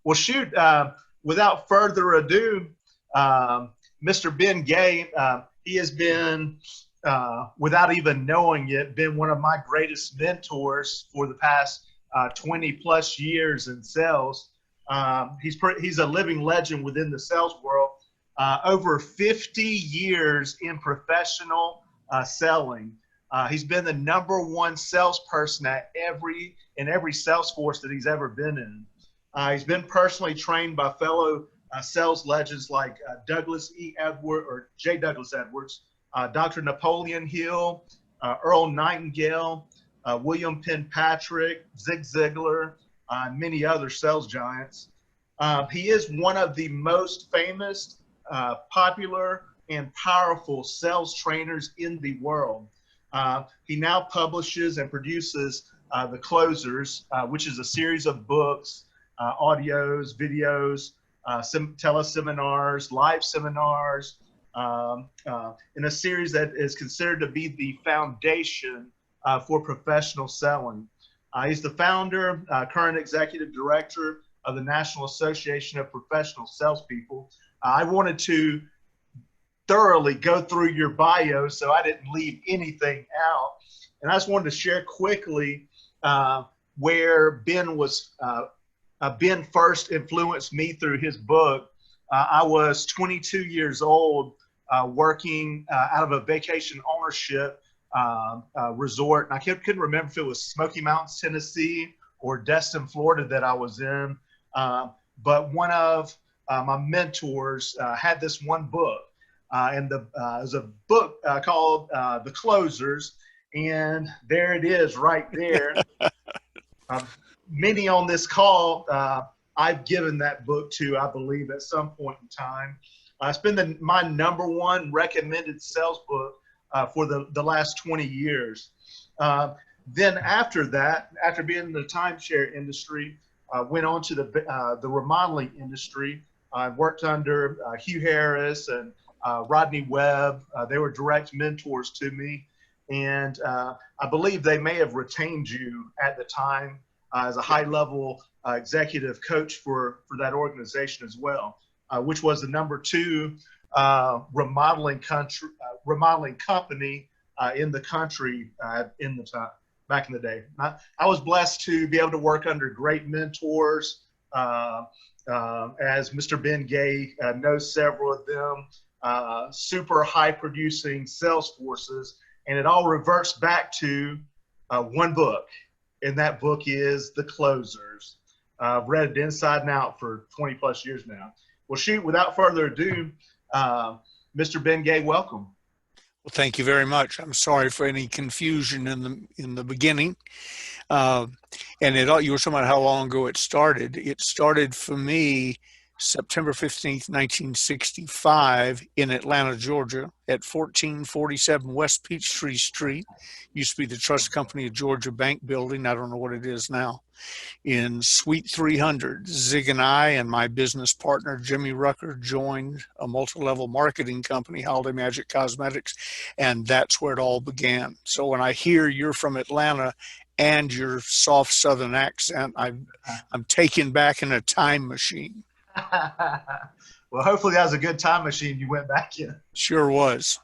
Well, shoot, without further ado, Mr. Ben Gay, he has been, without even knowing it, been one of my greatest mentors for the past 20 plus years in sales. He's a living legend within the sales world. Over 50 years in professional selling. He's been the #1 salesperson in every sales force that he's ever been in. He's been personally trained by fellow sales legends like Douglas E. Edwards or J. Douglas Edwards, Dr. Napoleon Hill, Earl Nightingale, William Penn Patrick, Zig Ziglar, and many other sales giants. He is one of the most famous, popular, and powerful sales trainers in the world. He now publishes and produces The Closers, which is a series of books, audios, videos, teleseminars, live seminars, in a series that is considered to be the foundation for professional selling. He's the founder, current executive director of the National Association of Professional Salespeople. I wanted to thoroughly go through your bio so I didn't leave anything out. And I just wanted to share quickly where Ben first influenced me through his book. I was 22 years old, working out of a vacation ownership resort. And I couldn't remember if it was Smoky Mountains, Tennessee or Destin, Florida that I was in. But one of my mentors had this one book. And it was a book called The Closers. And there it is right there. Many on this call, I've given that book to, I believe, at some point in time. It's been my #1 recommended sales book for the last 20 years. Then after that, after being in the timeshare industry, went on to the remodeling industry. I worked under Hugh Harris and Rodney Webb. They were direct mentors to me. And I believe they may have retained you at the time as a high-level executive coach for that organization as well, which was the #2 remodeling company in the country in the time back in the day. I was blessed to be able to work under great mentors, as Mr. Ben Gay knows several of them, super high-producing sales forces, and it all reverts back to one book. And that book is The Closers. I've read it inside and out for 20 plus years now. Well, shoot, without further ado, Mr. Ben Gay, welcome. Well, thank you very much. I'm sorry for any confusion in the beginning. And you were talking about how long ago it started. It started for me September 15th, 1965 in Atlanta, Georgia at 1447 West Peachtree Street. Used to be the Trust Company of Georgia Bank building. I don't know what it is now. In Suite 300, Zig and I and my business partner, Jimmy Rucker, joined a multi-level marketing company, Holiday Magic Cosmetics, and that's where it all began. So when I hear you're from Atlanta and your soft Southern accent, I'm taken back in a time machine. Well, hopefully that was a good time machine you went back in. Sure was.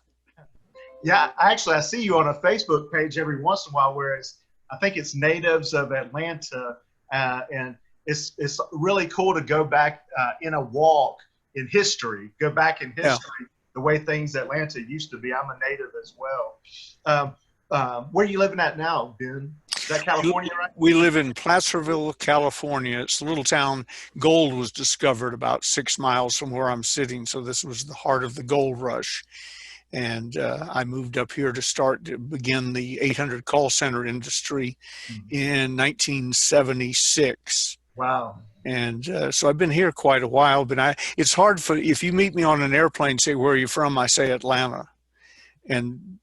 Yeah, actually, I see you on a Facebook page every once in a while where I think it's natives of Atlanta, and it's really cool to go back in a walk in history, go back in history, the way things Atlanta used to be. I'm a native as well. Where are you living at now, Ben? Is that California, right? We live in Placerville, California. It's a little town. Gold was discovered about 6 miles from where I'm sitting. So this was the heart of the gold rush. And I moved up here to begin the 800 call center industry in 1976. Wow. And so I've been here quite a while, but it's hard if you meet me on an airplane, say, where are you from? I say Atlanta. And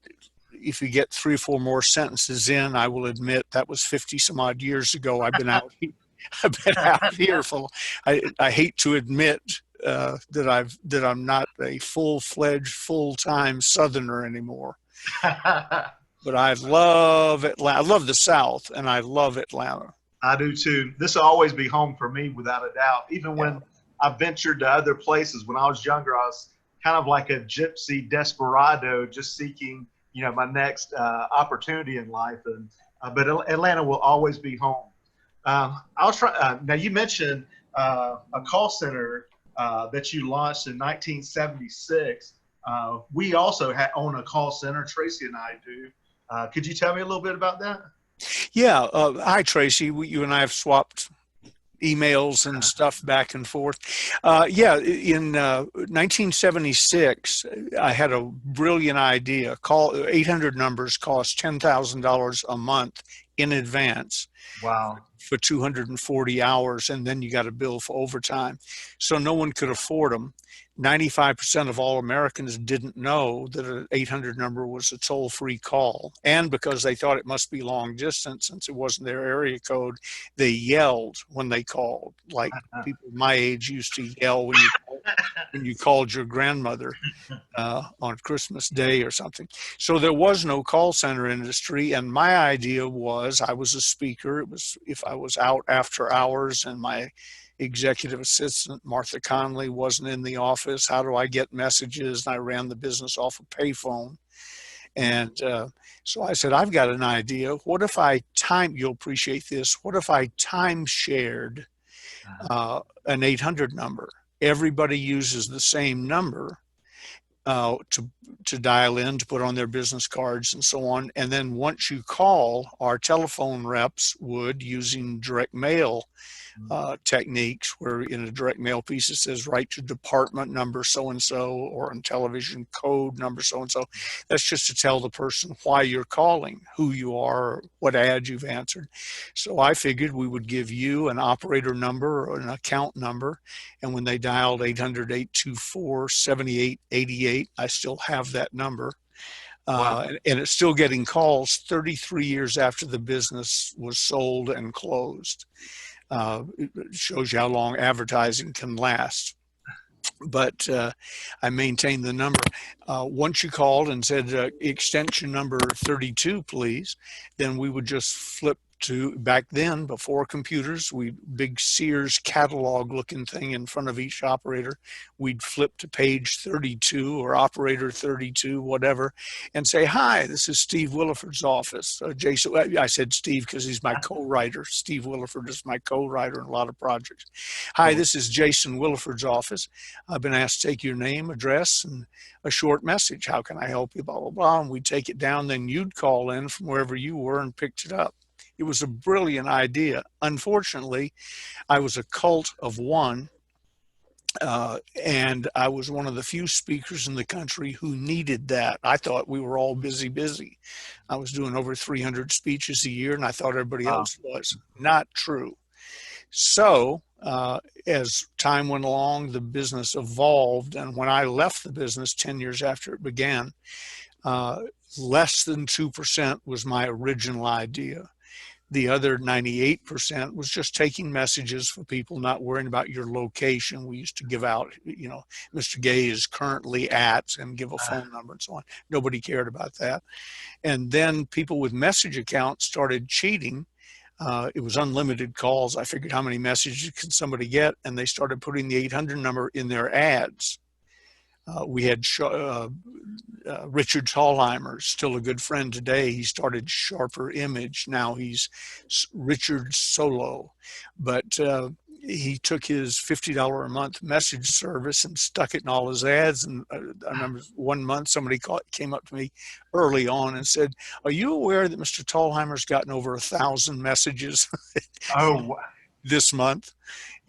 if you get 3 or 4 more sentences in, I will admit that was 50 some odd years ago. I've been out here. I've been out here I hate to admit that I'm not a full-fledged, full-time Southerner anymore. But I love Atlanta. I love the South, and I love Atlanta. I do too. This will always be home for me without a doubt. Even Yeah. when I ventured to other places, when I was younger, I was kind of like a gypsy desperado, just seeking, my next opportunity in life. And but Atlanta will always be home. I was trying. Now you mentioned a call center that you launched in 1976. We also own a call center. Tracy and I do. Could you tell me a little bit about that? Yeah. Hi, Tracy. You and I have swapped emails and stuff back and forth. Yeah, in 1976, I had a brilliant idea. 800 numbers cost $10,000 a month in advance Wow. for 240 hours, and then you got a bill for overtime. So no one could afford them. 95% of all Americans didn't know that an 800 number was a toll-free call. And because they thought it must be long distance, since it wasn't their area code, they yelled when they called, like people my age used to yell when you called your grandmother on Christmas Day or something. So there was no call center industry. And my idea was, I was a speaker. It was if I was out after hours and my executive assistant, Martha Conley, wasn't in the office, how do I get messages? And I ran the business off a payphone. And so I said, I've got an idea. What if you'll appreciate this, what if I time shared an 800 number? Everybody uses the same number to dial in, to put on their business cards and so on. And then once you call, our telephone reps would, using direct mail techniques, where in a direct mail piece it says write to department number so-and-so, or on television code number so-and-so. That's just to tell the person why you're calling, who you are, what ad you've answered. So I figured we would give you an operator number or an account number, and when they dialed 800-824-7888, I still have that number. Wow. And it's still getting calls 33 years after the business was sold and closed. It shows you how long advertising can last. But I maintained the number. Once you called and said extension number 32, please, then we would just flip to, back then, before computers, big Sears catalog looking thing in front of each operator. We'd flip to page 32 or operator 32, whatever, and say, hi, this is Steve Williford's office. Jason, I said Steve because he's my co-writer. Steve Williford is my co-writer in a lot of projects. Hi, this is Jason Williford's office. I've been asked to take your name, address, and a short message. How can I help you? Blah, blah, blah. And we'd take it down. Then you'd call in from wherever you were and picked it up. It was a brilliant idea. Unfortunately, I was a cult of one, and I was one of the few speakers in the country who needed that. I thought we were all busy. I was doing over 300 speeches a year, and I thought everybody else was. Not true. So as time went along, the business evolved, and when I left the business 10 years after it began, less than 2% was my original idea. The other 98% was just taking messages for people, not worrying about your location. We used to give out, Mr. Gay is currently at, and give a phone number and so on. Nobody cared about that. And then people with message accounts started cheating. It was unlimited calls. I figured, how many messages can somebody get? And they started putting the 800 number in their ads. We had Richard Tallheimer, still a good friend today. He started Sharper Image. Now he's Richard Solo. But he took his $50 a month message service and stuck it in all his ads. And I remember one month somebody came up to me early on and said, are you aware that Mr. Tallheimer's gotten over 1,000 messages this month?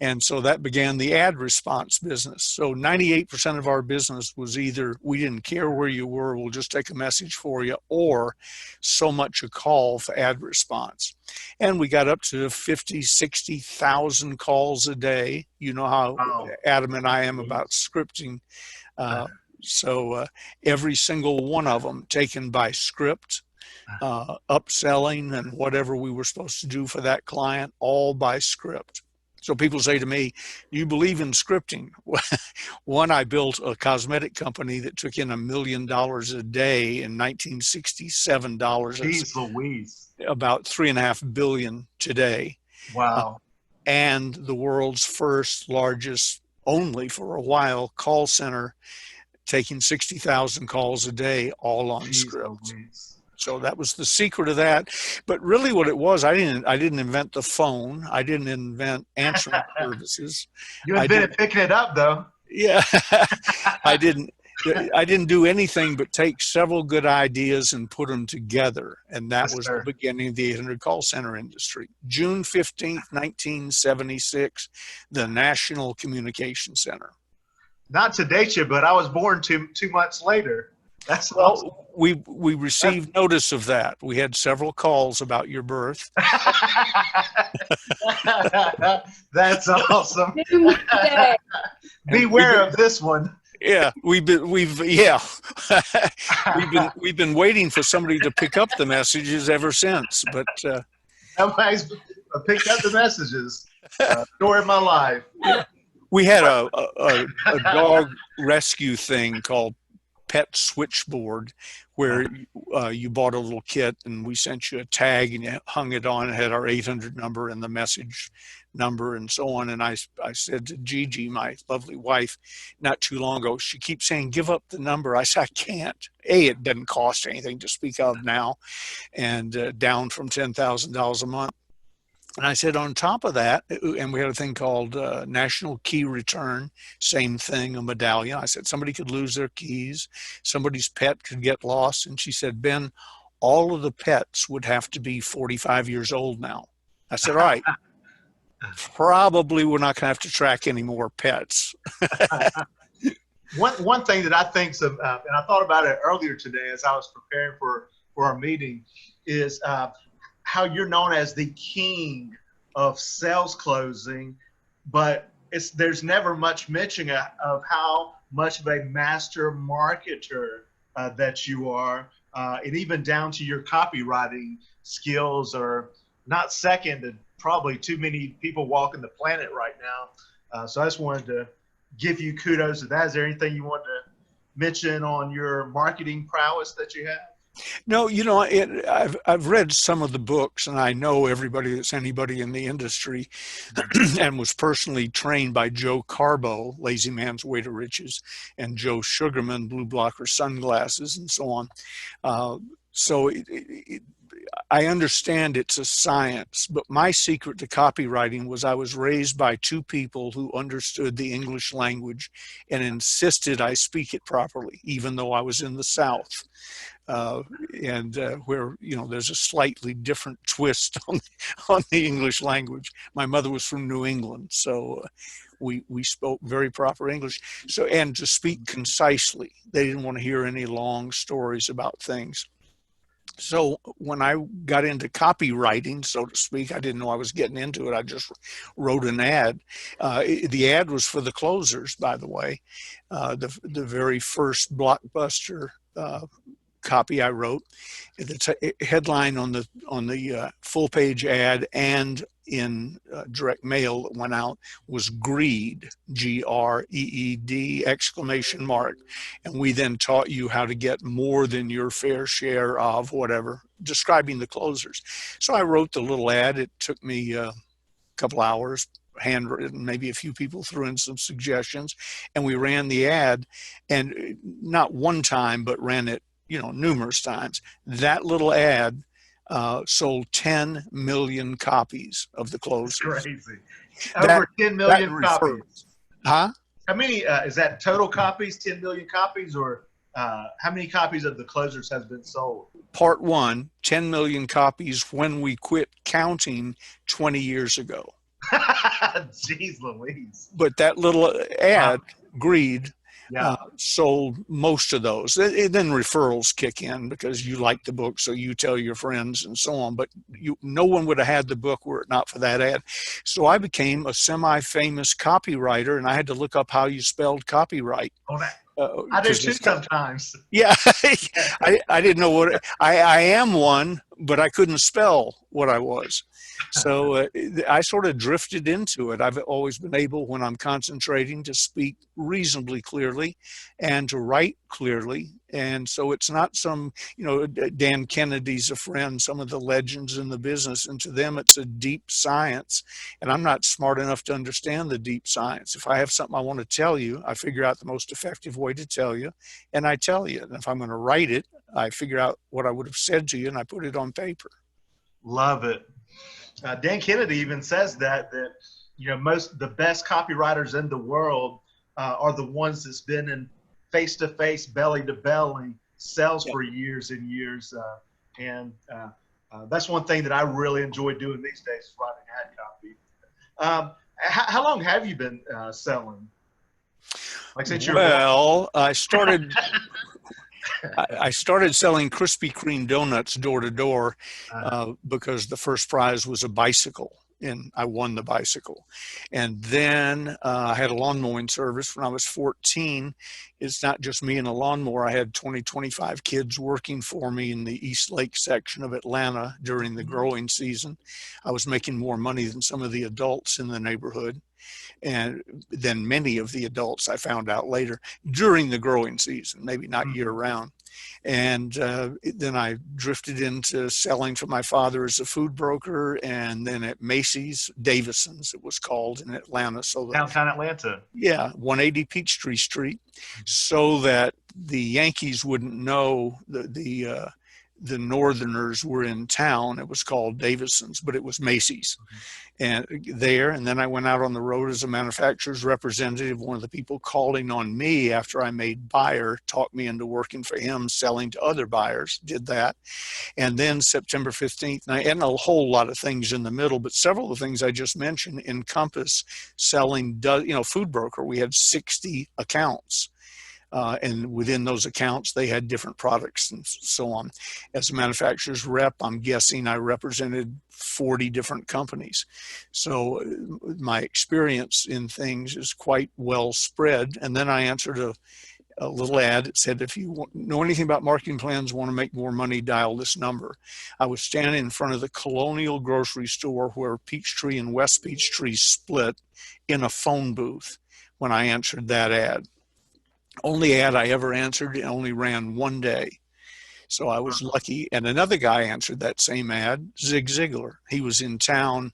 And so that began the ad response business. So 98% of our business was either we didn't care where you were, we'll just take a message for you, or so much a call for ad response. And we got up to 50, 60,000 calls a day. You know how adamant I am about scripting. So every single one of them taken by script, upselling and whatever we were supposed to do for that client, all by script. So people say to me, do you believe in scripting? One, I built a cosmetic company that took in $1 million a day in 1967 dollars. Jeez Louise. About $3.5 billion today. Wow. and the world's first, largest, only for a while, call center, taking 60,000 calls a day, all on Jeez script. Louise. So that was the secret of that. But really what it was, I didn't invent the phone. I didn't invent answering services. You I invented did, picking it up, though. yeah, I didn't. I didn't do anything but take several good ideas and put them together. And that Yes, was the sir. beginning of the 800 call center industry. June 15th, 1976, the National Communication Center. Not to date you, but I was born 2 months later. That's awesome. Well, we received notice of that. We had several calls about your birth. That's awesome. Doomsday. Beware of this one. Yeah, we've been we've been waiting for somebody to pick up the messages ever since. But Nobody's picked up the messages. Story of my life. we had a dog rescue thing called Pet Switchboard, where you bought a little kit and we sent you a tag and you hung it on. It had our 800 number and the message number and so on. And I said to Gigi, my lovely wife, not too long ago, she keeps saying, give up the number. I said, I can't. It doesn't cost anything to speak of now, and down from $10,000 a month. And I said, on top of that, and we had a thing called National Key Return, same thing, a medallion. I said, somebody could lose their keys, somebody's pet could get lost. And she said, Ben, all of the pets would have to be 45 years old now. I said, all right, probably we're not going to have to track any more pets. One thing that I think of, and I thought about it earlier today as I was preparing for our meeting, is how you're known as the king of sales closing, but there's never much mention of how much of a master marketer that you are, and even down to your copywriting skills are not second to probably too many people walking the planet right now. So I just wanted to give you kudos to that. Is there anything you want to mention on your marketing prowess that you have? No, I've read some of the books, and I know everybody that's anybody in the industry, and was personally trained by Joe Carbo, Lazy Man's Way to Riches, and Joe Sugarman, Blue Blocker Sunglasses, and so on. So I understand it's a science, but my secret to copywriting was I was raised by two people who understood the English language and insisted I speak it properly, even though I was in the South. Where there's a slightly different twist on the English language. My mother was from New England, so we spoke very proper English. So, and to speak concisely, they didn't want to hear any long stories about things. So when I got into copywriting, so to speak, I didn't know I was getting into it. I just wrote an ad. The ad was for the closers, by the way. The very first blockbuster copy I wrote. The headline on the full page ad and in direct mail that went out was greed, GREED exclamation mark. And we then taught you how to get more than your fair share of whatever, describing the closers. So I wrote the little ad. It took me a couple hours, handwritten, maybe a few people threw in some suggestions, and we ran the ad, and not one time, but ran it numerous times. That little ad sold 10 million copies of the closers. Crazy. Over 10 million copies. Huh? How many, is that total copies, 10 million copies, or how many copies of the closers has been sold? Part one, 10 million copies when we quit counting 20 years ago. Jeez Louise. But that little ad, greed, yeah. Sold most of those. Then referrals kick in because you like the book, so you tell your friends and so on. But no one would have had the book were it not for that ad. So I became a semi-famous copywriter, and I had to look up how you spelled copyright. Oh, I do too sometimes. Yeah, I didn't know what I am one, but I couldn't spell what I was. So I sort of drifted into it. I've always been able, when I'm concentrating, to speak reasonably clearly and to write clearly. And so it's not some, Dan Kennedy's a friend, some of the legends in the business, and to them it's a deep science. And I'm not smart enough to understand the deep science. If I have something I want to tell you, I figure out the most effective way to tell you, and I tell you. And if I'm going to write it, I figure out what I would have said to you and I put it on paper. Love it. Dan Kennedy even says that the best copywriters in the world are the ones that's been in face-to-face, belly-to-belly sales for years and years. And that's one thing that I really enjoy doing these days, is writing ad copy. How long have you been selling? Like since you're Well, I started selling Krispy Kreme donuts door to door because the first prize was a bicycle, and I won the bicycle. And then I had a lawn mowing service when I was 14. It's not just me and a lawnmower. I had 25 kids working for me in the East Lake section of Atlanta during the growing season. I was making more money than some of the adults in the neighborhood, and then many of the adults, I found out later, during the growing season, maybe not year round. And then I drifted into selling for my father as a food broker, and then at Macy's, Davison's it was called in Atlanta. So downtown Atlanta. Yeah, 180 Peachtree Street, so that the Yankees wouldn't know the Northerners were in town. It was called Davison's, but it was Macy's. And then I went out on the road as a manufacturer's representative. One of the people calling on me after I made buyer talked me into working for him, selling to other buyers, did that. And then September 15th, and a whole lot of things in the middle, but several of the things I just mentioned encompass selling, food broker. We had 60 accounts. And within those accounts, they had different products and so on. As a manufacturer's rep, I'm guessing I represented 40 different companies. So my experience in things is quite well spread. And then I answered a little ad that said, if you know anything about marketing plans, want to make more money, dial this number. I was standing in front of the Colonial grocery store where Peachtree and West Peachtree split in a phone booth when I answered that ad. Only ad I ever answered, it only ran one day. So I was lucky. And another guy answered that same ad, Zig Ziglar. He was in town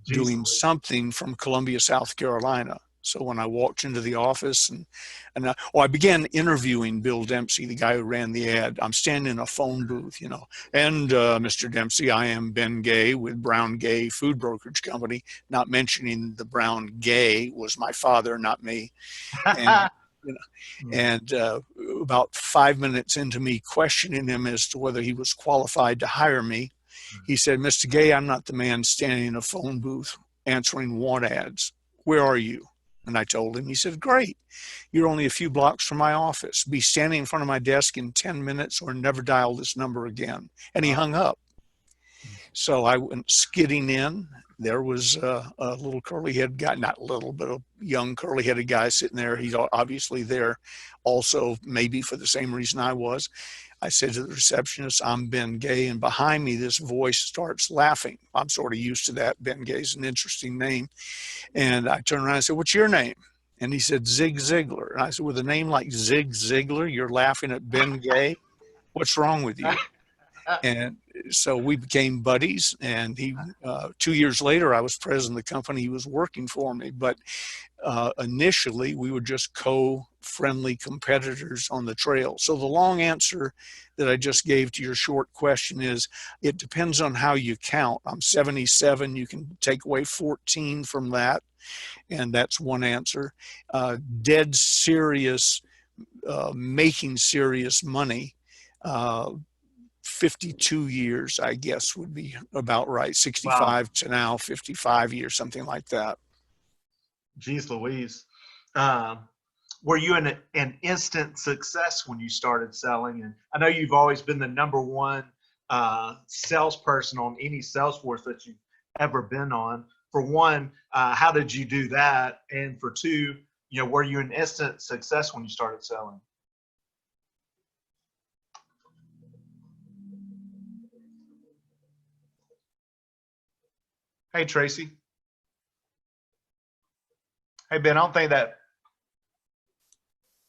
doing something from Columbia, South Carolina. So when I walked into the office I began interviewing Bill Dempsey, the guy who ran the ad. I'm standing in a phone booth, and Mr. Dempsey, I am Ben Gay with Brown Gay Food Brokerage Company, not mentioning the Brown Gay was my father, not me. And about 5 minutes into me questioning him as to whether he was qualified to hire me, he said, Mr. Gay, I'm not the man standing in a phone booth answering want ads. Where are you? And I told him. He said, great. You're only a few blocks from my office. Be standing in front of my desk in 10 minutes or never dial this number again. And he hung up. So I went skidding in. There was a little curly-headed guy, not little, but a young curly-headed guy sitting there. He's obviously there also maybe for the same reason I was. I said to the receptionist, I'm Ben Gay, and behind me this voice starts laughing. I'm sort of used to that. Ben Gay's an interesting name. And I turned around and said, what's your name? And he said, Zig Ziglar. And I said, with a name like Zig Ziglar, you're laughing at Ben Gay? What's wrong with you? And so we became buddies, and he 2 years later I was president of the company. He was working for me, but initially we were just co-friendly competitors on the trail. So the long answer that I just gave to your short question is it depends on how you count. I'm 77. You can take away 14 from that, and that's one answer. Dead serious, making serious money, 52 years, I guess, would be about right. 65 to now, 55 years, something like that. Geez Louise. Were you an instant success when you started selling? And I know you've always been the number one salesperson on any sales force that you've ever been on. For one, how did you do that? And for two, were you an instant success when you started selling? Hey, Tracy. Hey, Ben, I don't think that.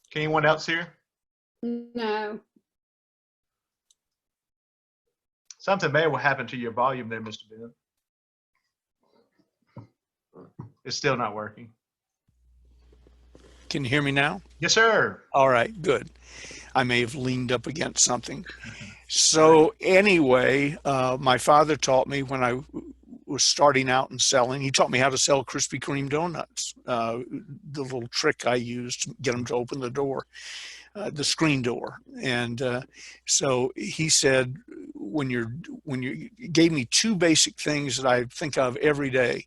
Can anyone else hear? No. Something may have happened to your volume there, Mr. Ben. It's still not working. Can you hear me now? Yes, sir. All right, good. I may have leaned up against something. So anyway, my father taught me when I was starting out and selling. He taught me how to sell Krispy Kreme donuts. The little trick I used to get them to open the door, the screen door. And so he said, when you gave me two basic things that I think of every day.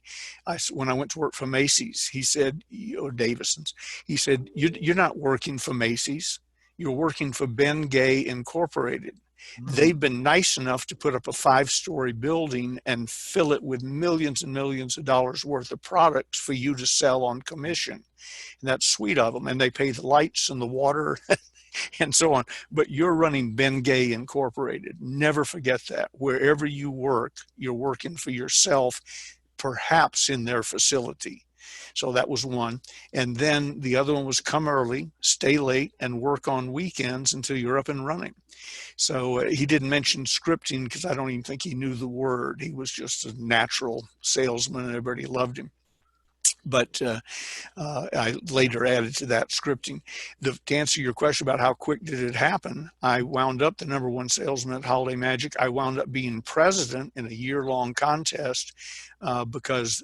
When I went to work for Macy's, he said, or Davison's, he said, you're not working for Macy's. You're working for Ben Gay Incorporated. They've been nice enough to put up a 5-story building and fill it with millions and millions of dollars worth of products for you to sell on commission. And that's sweet of them. And they pay the lights and the water and so on. But you're running Ben Gay Incorporated. Never forget that. Wherever you work, you're working for yourself, perhaps in their facility. So that was one. And then the other one was come early, stay late, and work on weekends until you're up and running. So he didn't mention scripting because I don't even think he knew the word. He was just a natural salesman and everybody loved him. But I later added to that scripting. To answer your question about how quick did it happen, I wound up the #1 salesman at Holiday Magic. I wound up being president in a year-long contest because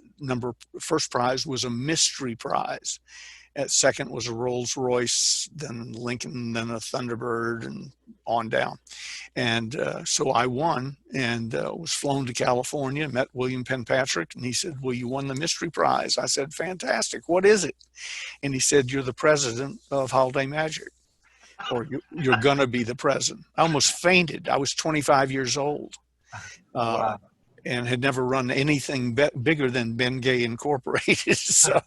first prize was a mystery prize. At second was a Rolls Royce, then Lincoln, then a Thunderbird, and on down. And so I won and was flown to California, met William Penn, and he said, well, you won the mystery prize. I said, fantastic. What is it? And he said, you're the president of Holiday Magic, or you're going to be the president. I almost fainted. I was 25 years old. Wow. And had never run anything bigger than Ben Gay Incorporated. So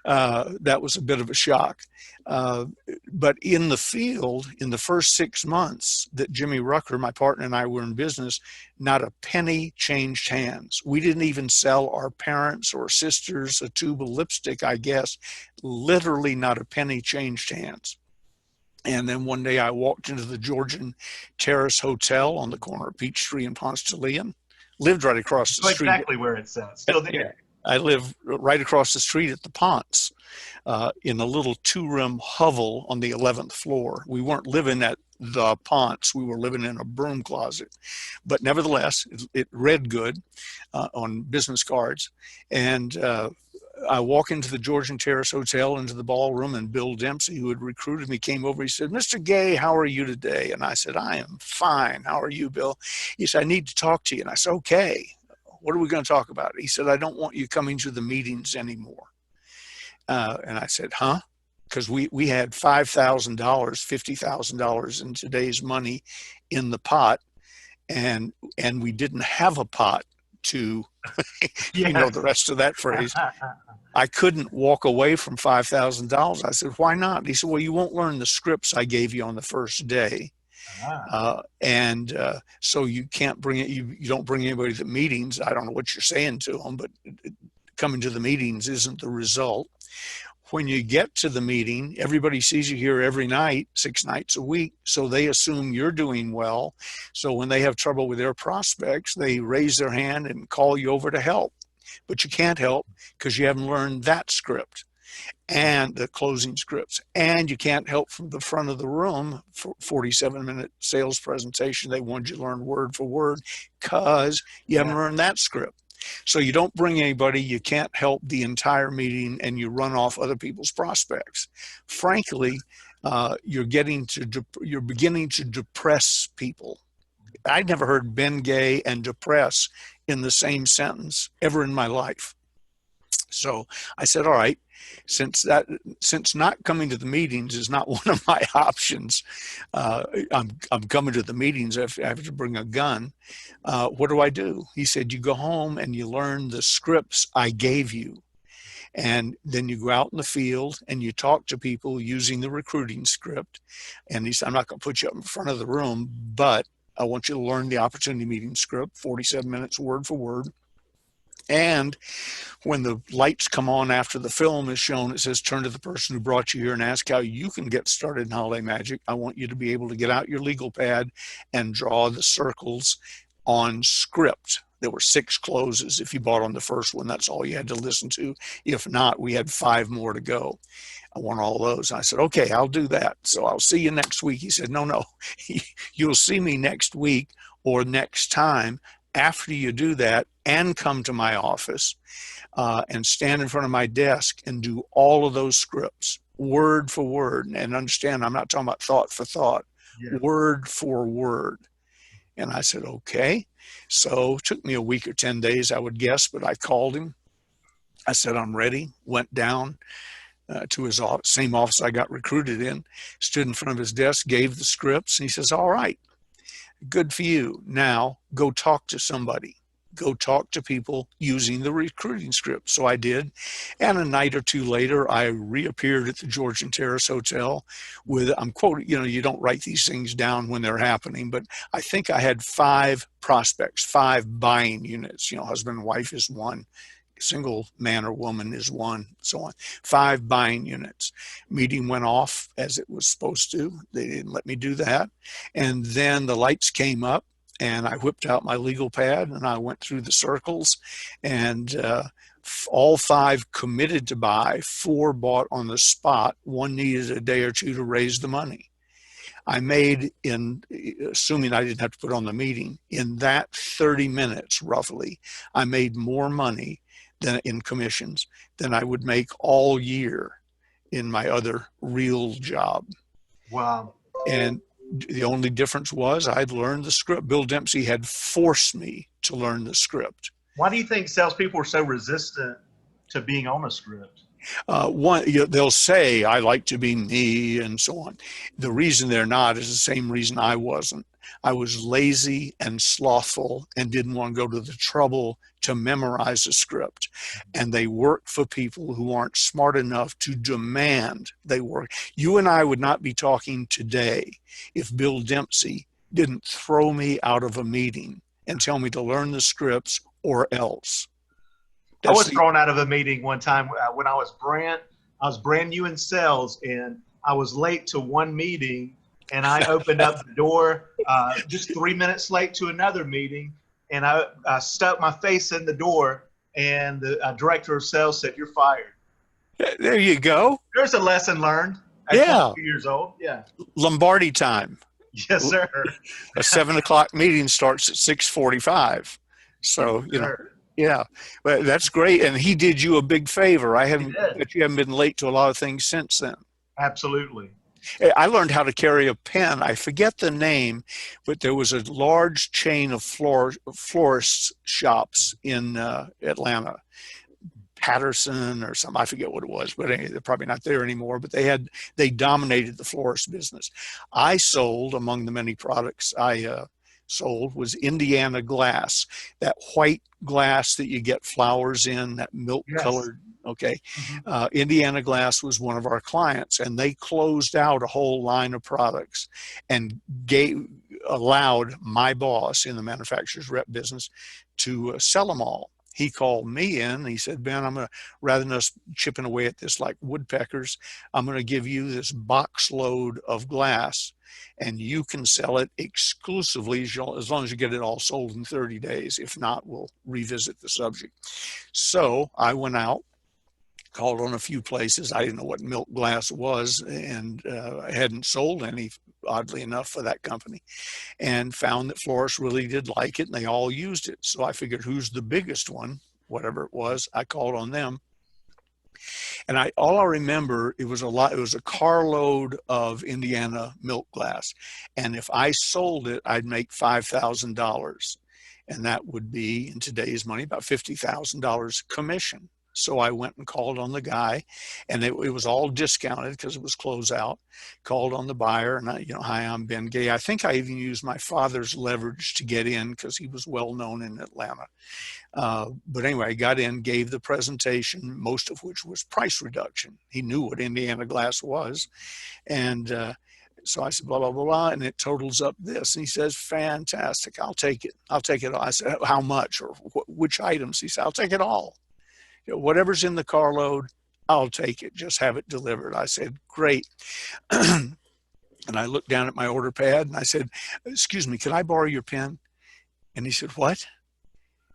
that was a bit of a shock. But in the field, in the first 6 months that Jimmy Rucker, my partner, and I were in business, not a penny changed hands. We didn't even sell our parents or sisters a tube of lipstick, I guess. Literally not a penny changed hands. And then one day I walked into the Georgian Terrace Hotel on the corner of Peachtree and Ponce de Leon. Lived right across the street. Exactly where it says. Still there. Yeah, I live right across the street at the Ponce in a little 2-room hovel on the 11th floor. We weren't living at the Ponce. We were living in a broom closet. But nevertheless, it read good on business cards. And I walk into the Georgian Terrace Hotel, into the ballroom, and Bill Dempsey, who had recruited me, came over. He said, Mr. Gay, how are you today? And I said, I am fine. How are you, Bill? He said, I need to talk to you. And I said, okay, what are we going to talk about? He said, I don't want you coming to the meetings anymore. And I said, huh? Because we had $5,000, $50,000 in today's money in the pot, and we didn't have a pot to, you know, the rest of that phrase. I couldn't walk away from $5,000. I said, why not? He said, well, you won't learn the scripts I gave you on the first day. So you can't bring it, you don't bring anybody to the meetings. I don't know what you're saying to them, but coming to the meetings isn't the result. When you get to the meeting, everybody sees you here every night, 6 nights a week. So they assume you're doing well. So when they have trouble with their prospects, they raise their hand and call you over to help. But you can't help because you haven't learned that script and the closing scripts. And you can't help from the front of the room for 47-minute sales presentation. They want you to learn word for word because you haven't learned that script. So you don't bring anybody, you can't help the entire meeting, and you run off other people's prospects. Frankly, you're beginning to depress people. I'd never heard Ben Gay and depress in the same sentence ever in my life. So I said, all right, since not coming to the meetings is not one of my options, I'm coming to the meetings. I have to bring a gun. What do? He said, you go home and you learn the scripts I gave you. And then you go out in the field and you talk to people using the recruiting script. And he said, I'm not going to put you up in front of the room, but I want you to learn the opportunity meeting script, 47 minutes word for word. And when the lights come on after the film is shown, it says, turn to the person who brought you here and ask how you can get started in holiday magic. I want you to be able to get out your legal pad and draw the circles on script. There were 6 closes. If you bought on the first one, that's all you had to listen to. If not, we had 5 more to go. I want all those. I said, okay, I'll do that. So I'll see you next week. He said, no, you'll see me next week or next time after you do that, and come to my office and stand in front of my desk and do all of those scripts word for word. And understand, I'm not talking about thought for thought, word for word. And I said, okay. So it took me a week or 10 days, I would guess, but I called him. I said, I'm ready. Went down to his same office I got recruited in, stood in front of his desk, gave the scripts, and he says, all right, good for you. Now go talk to somebody. Go talk to people using the recruiting script. So I did. And a night or 2 later, I reappeared at the Georgian Terrace Hotel with, I'm quoting, you don't write these things down when they're happening, but I think I had 5 prospects, 5 buying units. Husband and wife is 1. Single man or woman is 1, so on. 5 buying units. Meeting went off as it was supposed to. They didn't let me do that. And then the lights came up and I whipped out my legal pad and I went through the circles, and all 5 committed to buy, 4 bought on the spot. 1 needed a day or 2 to raise the money. I made, assuming I didn't have to put on the meeting, in that 30 minutes roughly, I made more money in commissions than I would make all year in my other real job. Wow. And the only difference was I'd learned the script. Bill Dempsey had forced me to learn the script. Why do you think salespeople are so resistant to being on a script? They'll say, I like to be me and so on. The reason they're not is the same reason I wasn't. I was lazy and slothful and didn't want to go to the trouble to memorize a script. And they work for people who aren't smart enough to demand they work. You and I would not be talking today if Bill Dempsey didn't throw me out of a meeting and tell me to learn the scripts or else. I was thrown out of a meeting one time when I was brand new in sales, and I was late to one meeting, and I opened up the door just 3 minutes late to another meeting, and I stuck my face in the door, and the director of sales said, "You're fired." There you go. There's a lesson learned at 22 years old. Yeah. Lombardi time. Yes, sir. A 7 o'clock meeting starts at 6:45. So, yeah, but that's great. And he did you a big favor. But you haven't been late to a lot of things since then. Absolutely. I learned how to carry a pen. I forget the name, but there was a large chain of florist shops in Atlanta. Patterson or something, I forget what it was, but they're probably not there anymore, but they dominated the florist business. I sold, among the many products I sold, was Indiana glass, that white glass that you get flowers in, that milk colored. Okay. Indiana glass was one of our clients, and they closed out a whole line of products and allowed my boss in the manufacturer's rep business to sell them all. He called me in and he said, Ben, rather than us chipping away at this like woodpeckers, I'm going to give you this box load of glass and you can sell it exclusively as long as you get it all sold in 30 days. If not, we'll revisit the subject. So I went out, called on a few places. I didn't know what milk glass was, and I hadn't sold any, oddly enough, for that company, and found that florists really did like it and they all used it. So I figured, who's the biggest one, whatever it was, I called on them. And all I remember, it was a carload of Indiana milk glass. And if I sold it, I'd make $5,000. And that would be, in today's money, about $50,000 commission. So I went and called on the guy, and it was all discounted because it was closeout. Called on the buyer, and hi, I'm Ben Gay. I think I even used my father's leverage to get in because he was well known in Atlanta. But anyway, I got in, gave the presentation, most of which was price reduction. He knew what Indiana glass was, and So I said, blah, blah, blah, blah, and it totals up this. And he says, fantastic. I'll take it. I'll take it all. I said, how much or which items? He said, I'll take it all. You know, whatever's in the carload, I'll take it. Just have it delivered. I said, great. And I looked down at my order pad and I said, excuse me, could I borrow your pen? And he said, what?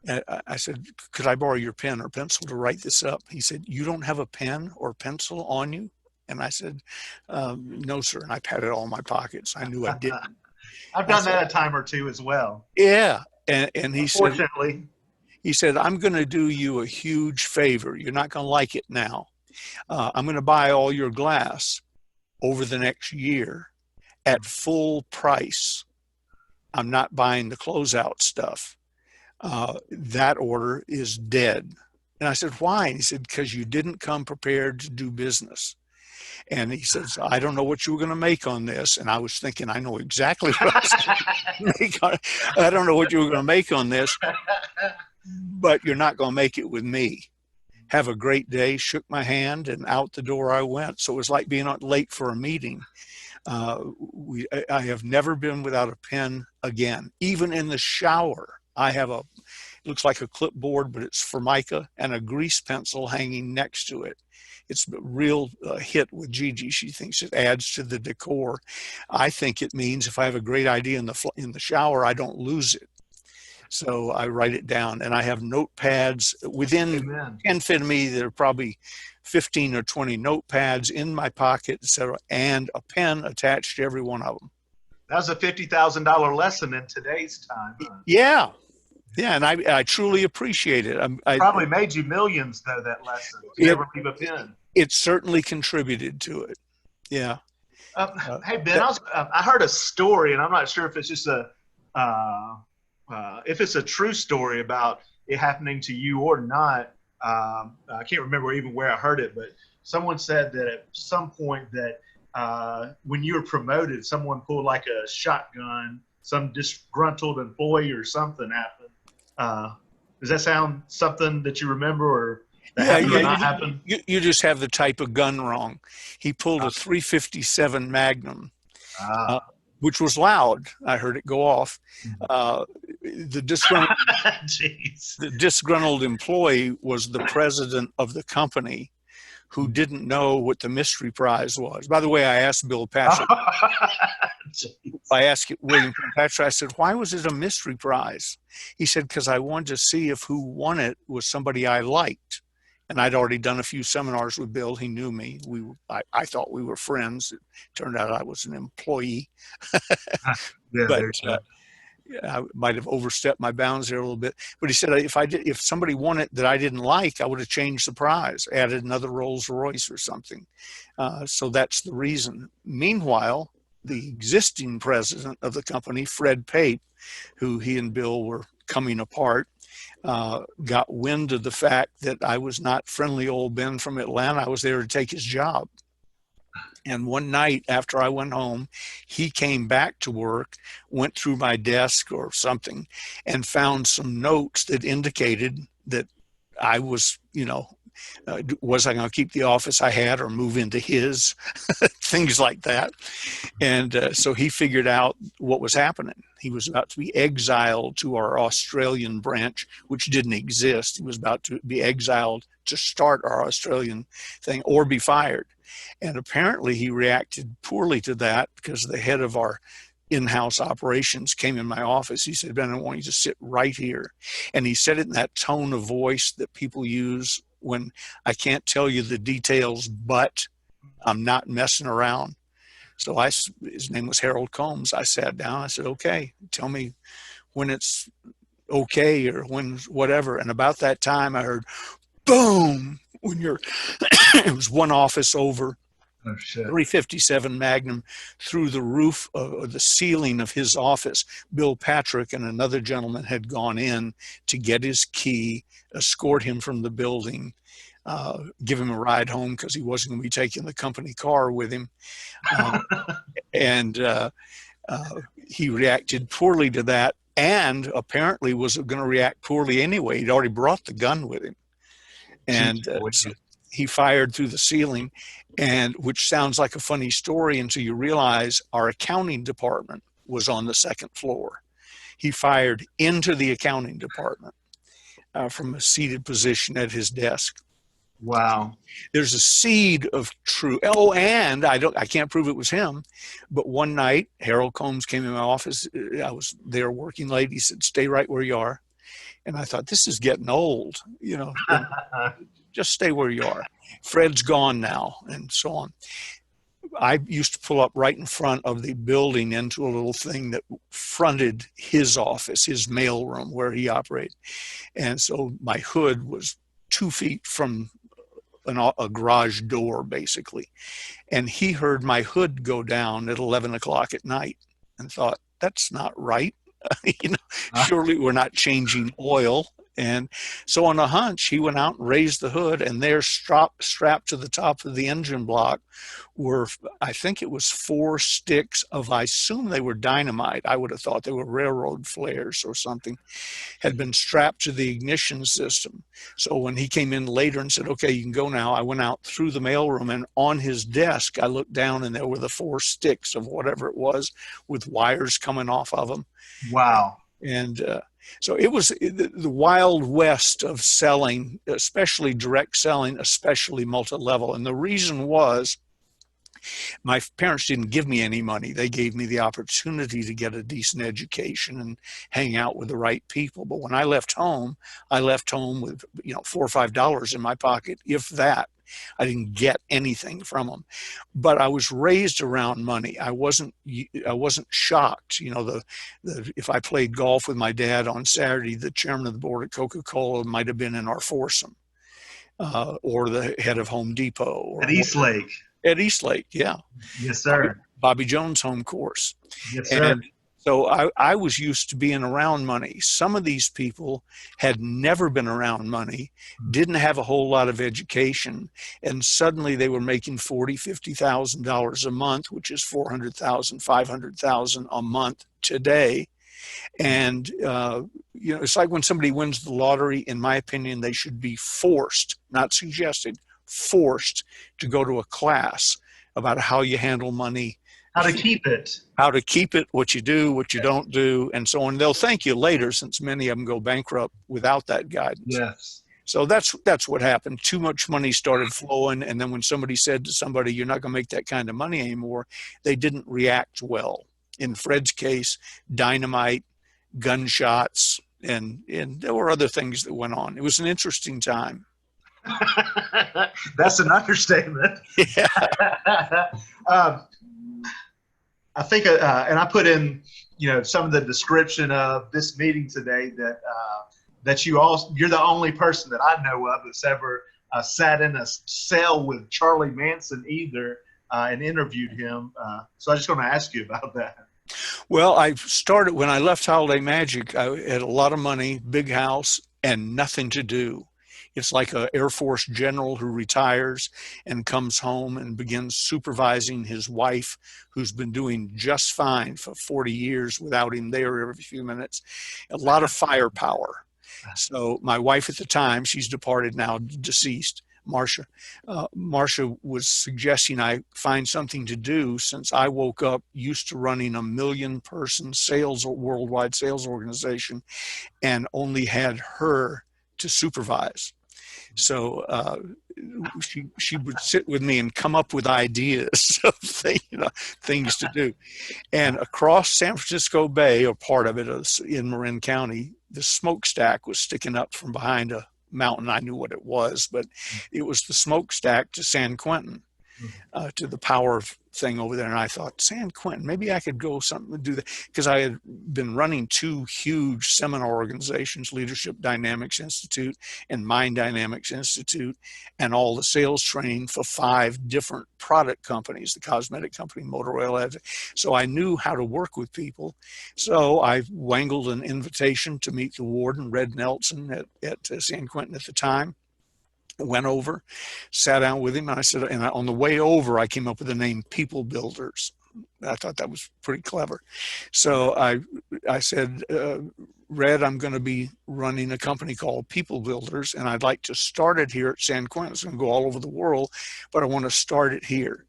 And I said, could I borrow your pen or pencil to write this up? He said, you don't have a pen or pencil on you? And I said, no, sir. And I patted all my pockets. I knew I didn't. I've done that a time or two as well. Yeah. And he said, Fortunately, I'm going to do you a huge favor. You're not going to like it now. I'm going to buy all your glass over the next year at full price. I'm not buying the closeout stuff. That order is dead. And I said, why? And he said, because you didn't come prepared to do business. And he says, I don't know what you were going to make on this. And I was thinking, I know exactly what I was going to make on it. I don't know what you were going to make on this, but you're not going to make it with me. Have a great day. Shook my hand and out the door I went. So it was like being late for a meeting. I have never been without a pen again. Even in the shower, I have it looks like a clipboard, but it's Formica and a grease pencil hanging next to it. It's a real hit with Gigi. She thinks it adds to the decor. I think it means if I have a great idea in the shower, I don't lose it. So I write it down, and I have notepads within Amen. 10 feet of me. There are probably 15 or 20 notepads in my pocket, etc., and a pen attached to every one of them. That was a $50,000 lesson in today's time. Huh? Yeah. Yeah, and I truly appreciate it. Probably made you millions, though, that lesson. You never leave a pen. It certainly contributed to it. Yeah. Hey, Ben, I heard a story, and I'm not sure if it's just if it's a true story about it happening to you or not. I can't remember even where I heard it, but someone said that at some point that when you were promoted, someone pulled like a shotgun, some disgruntled employee or something happened. Does that sound something that you remember, or that happened or not happen? You just have the type of gun wrong. He pulled a .357 Magnum, which was loud. I heard it go off. The disgruntled employee was the president of the company, who didn't know what the mystery prize was. By the way, I asked Bill Patrick. I asked William Patrick, I said, why was it a mystery prize? He said, because I wanted to see if who won it was somebody I liked. And I'd already done a few seminars with Bill. He knew me. I thought we were friends. It turned out I was an employee. But I might have overstepped my bounds there a little bit. But he said, if somebody won it that I didn't like, I would have changed the prize, added another Rolls Royce or something. So that's the reason. Meanwhile, the existing president of the company, Fred Pape, who he and Bill were coming apart, got wind of the fact that I was not friendly old Ben from Atlanta. I was there to take his job. And one night after I went home, he came back to work, went through my desk or something, and found some notes that indicated that I was, was I going to keep the office I had or move into his, things like that. And so he figured out what was happening. He was about to be exiled to our Australian branch, which didn't exist. He was about to be exiled to start our Australian thing or be fired. And apparently he reacted poorly to that, because the head of our in-house operations came in my office. He said, Ben, I want you to sit right here. And he said it in that tone of voice that people use when I can't tell you the details, but I'm not messing around. So his name was Harold Combs. I sat down. I said, okay, tell me when it's okay or when whatever. And about that time I heard, boom, when it was one office over. Oh, shit. .357 Magnum through the roof of the ceiling of his office. Bill Patrick and another gentleman had gone in to get his key, escort him from the building, give him a ride home because he wasn't going to be taking the company car with him. And he reacted poorly to that, and apparently was going to react poorly anyway. He'd already brought the gun with him. And he fired through the ceiling, and which sounds like a funny story until you realize our accounting department was on the second floor. He fired into the accounting department from a seated position at his desk. Wow. There's a seed of true. Oh, and I can't prove it was him, but one night Harold Combs came in my office. I was there working late. He said, "Stay right where you are." And I thought, this is getting old, just stay where you are. Fred's gone now, and so on. I used to pull up right in front of the building into a little thing that fronted his office, his mail room where he operated. And so my hood was 2 feet from a garage door, basically. And he heard my hood go down at 11 o'clock at night and thought, that's not right. Surely we're not changing oil. And so on a hunch, he went out and raised the hood, and there strapped to the top of the engine block were, I think it was 4 sticks of, I assume they were dynamite. I would have thought they were railroad flares or something, had been strapped to the ignition system. So when he came in later and said, "Okay, you can go now," I went out through the mailroom, and on his desk, I looked down, and there were the 4 sticks of whatever it was with wires coming off of them. Wow. And so it was the wild west of selling, especially direct selling, especially multi-level. And the reason was, my parents didn't give me any money. They gave me the opportunity to get a decent education and hang out with the right people. But when I left home with, $4 or $5 in my pocket, if that. I didn't get anything from them, but I was raised around money. I wasn't shocked. If I played golf with my dad on Saturday, the chairman of the board at Coca-Cola might have been in our foursome, or the head of Home Depot. Or at Eastlake. At Eastlake, yeah. Yes, sir. Bobby Jones' home course. Yes, sir. And so I was used to being around money. Some of these people had never been around money, didn't have a whole lot of education, and suddenly they were making $40,000, $50,000 a month, which is $400,000, $500,000 a month today. And it's like when somebody wins the lottery. In my opinion, they should be forced, not suggested, forced to go to a class about how you handle money. How to keep it. What you do, what you don't do, and so on. They'll thank you later, since many of them go bankrupt without that guidance. Yes. So that's what happened. Too much money started flowing, and then when somebody said to somebody, "You're not going to make that kind of money anymore," they didn't react well. In Fred's case, dynamite, gunshots, and there were other things that went on. It was an interesting time. That's an understatement. Yeah. I think, and I put in, some of the description of this meeting today that you're the only person that I know of that's ever sat in a cell with Charlie Manson either and interviewed him. So I'm just going to ask you about that. Well, I started when I left Holiday Magic. I had a lot of money, big house, and nothing to do. It's like an Air Force general who retires and comes home and begins supervising his wife, who's been doing just fine for 40 years without him there every few minutes. A lot of firepower. So my wife at the time, she's departed now, deceased, Marcia. Marcia was suggesting I find something to do, since I woke up used to running a 1 million person worldwide sales organization and only had her to supervise. So she would sit with me and come up with ideas of things to do. And across San Francisco Bay, or part of it in Marin County, the smokestack was sticking up from behind a mountain. I knew what it was, but it was the smokestack to San Quentin, to the power thing over there. And I thought, San Quentin, maybe I could go something to do that, because I had been running 2 huge seminar organizations, Leadership Dynamics Institute and Mind Dynamics Institute, and all the sales training for 5 different product companies, the cosmetic company, motor oil. So I knew how to work with people. So I wangled an invitation to meet the warden, Red Nelson, at San Quentin at the time. Went over, sat down with him, and I said, and on the way over, I came up with the name People Builders. I thought that was pretty clever. So I said, Red, I'm going to be running a company called People Builders, and I'd like to start it here at San Quentin. It's going to go all over the world, but I want to start it here.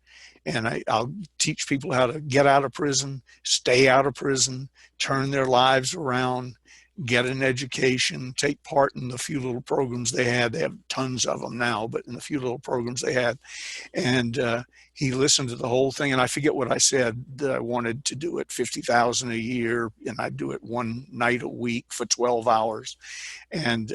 And I'll teach people how to get out of prison, stay out of prison, turn their lives around, get an education, take part in the few little programs they had. They have tons of them now, but in the few little programs they had. And he listened to the whole thing, and I forget what I said, that I wanted to do it $50,000 a year, and I'd do it one night a week for 12 hours. And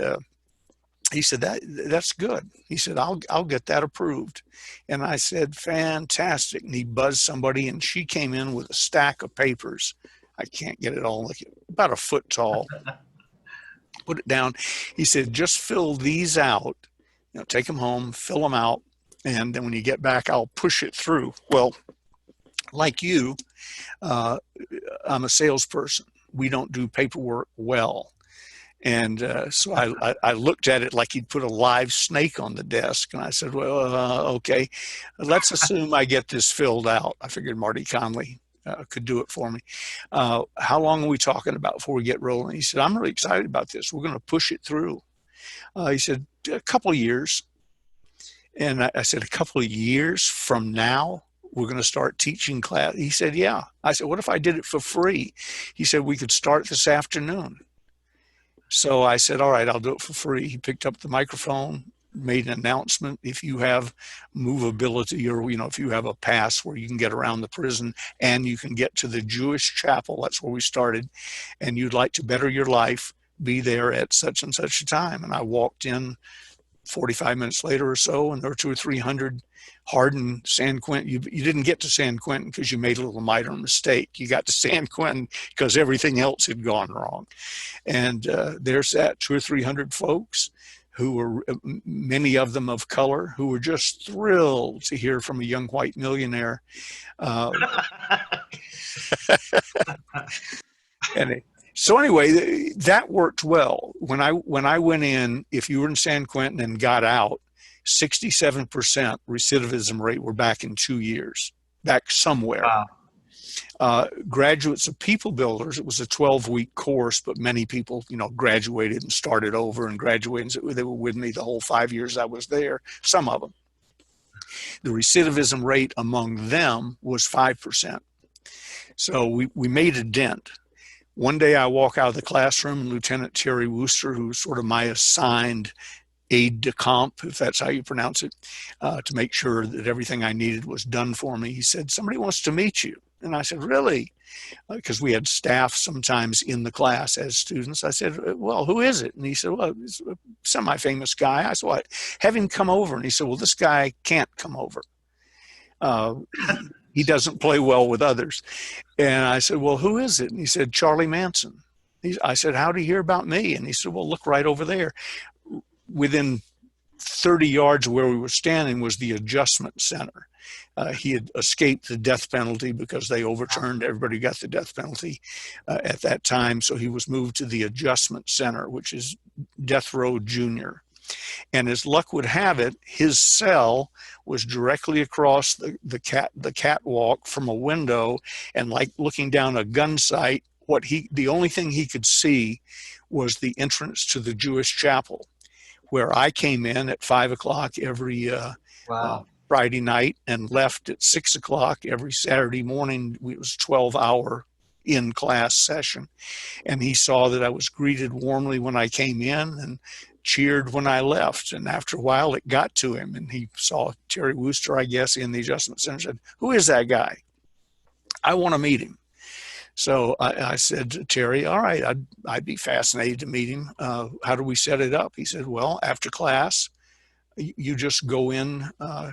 he said, that's good. He said, I'll get that approved. And I said, fantastic. And he buzzed somebody, and she came in with a stack of papers. I can't get it all, like about a foot tall. Put it down. He said, just fill these out, take them home, fill them out. And then when you get back, I'll push it through. Well, like you, I'm a salesperson. We don't do paperwork well. And so I looked at it like he'd put a live snake on the desk. And I said, well, okay, let's assume I get this filled out. I figured Marty Conley could do it for me. How long are we talking about before we get rolling? He said, I'm really excited about this. We're going to push it through. He said, a couple of years. And I said, a couple of years from now, we're going to start teaching class. He said, yeah. I said, what if I did it for free? He said, we could start this afternoon. So I said, all right, I'll do it for free. He picked up the microphone, made an announcement. If you have movability, or, if you have a pass where you can get around the prison and you can get to the Jewish chapel, that's where we started, and you'd like to better your life, be there at such and such a time. And I walked in 45 minutes later or so, and there were 200 or 300 hardened San Quentin. You didn't get to San Quentin because you made a little minor mistake. You got to San Quentin because everything else had gone wrong. And there's that 200 or 300 folks who were, many of them of color, who were just thrilled to hear from a young white millionaire. So anyway, that worked well. When I went in, if you were in San Quentin and got out, 67% recidivism rate were back in 2 years, back somewhere. Wow. Graduates of People Builders, it was a 12-week course, but many people, graduated and started over and graduated. They were with me the whole 5 years I was there, some of them. The recidivism rate among them was 5%. So we made a dent. One day I walk out of the classroom, and Lieutenant Terry Wooster, who's sort of my assigned aide de camp, if that's how you pronounce it, to make sure that everything I needed was done for me. He said, somebody wants to meet you. And I said, really? Because we had staff sometimes in the class as students. I said, well, who is it? And he said, well, it's a semi-famous guy. I said, well, have him come over. And he said, well, this guy can't come over. He doesn't play well with others. And I said, well, who is it? And he said, Charlie Manson. I said, how did you hear about me? And he said, well, look right over there. Within 30 yards of where we were standing was the adjustment center. He had escaped the death penalty because they overturned, everybody got the death penalty at that time. So he was moved to the adjustment center, which is Death Row Junior. And as luck would have it, his cell was directly across the catwalk from a window, and like looking down a gun sight, the only thing he could see was the entrance to the Jewish chapel, where I came in at 5 o'clock every Friday night and left at 6 o'clock every Saturday morning. It was a 12-hour in-class session. And he saw that I was greeted warmly when I came in and cheered when I left. And after a while, it got to him. And he saw Terry Wooster, I guess, in the adjustment center, and said, who is that guy? I want to meet him. So I said to Terry, all right, I'd be fascinated to meet him. How do we set it up? He said, well, after class, you just go in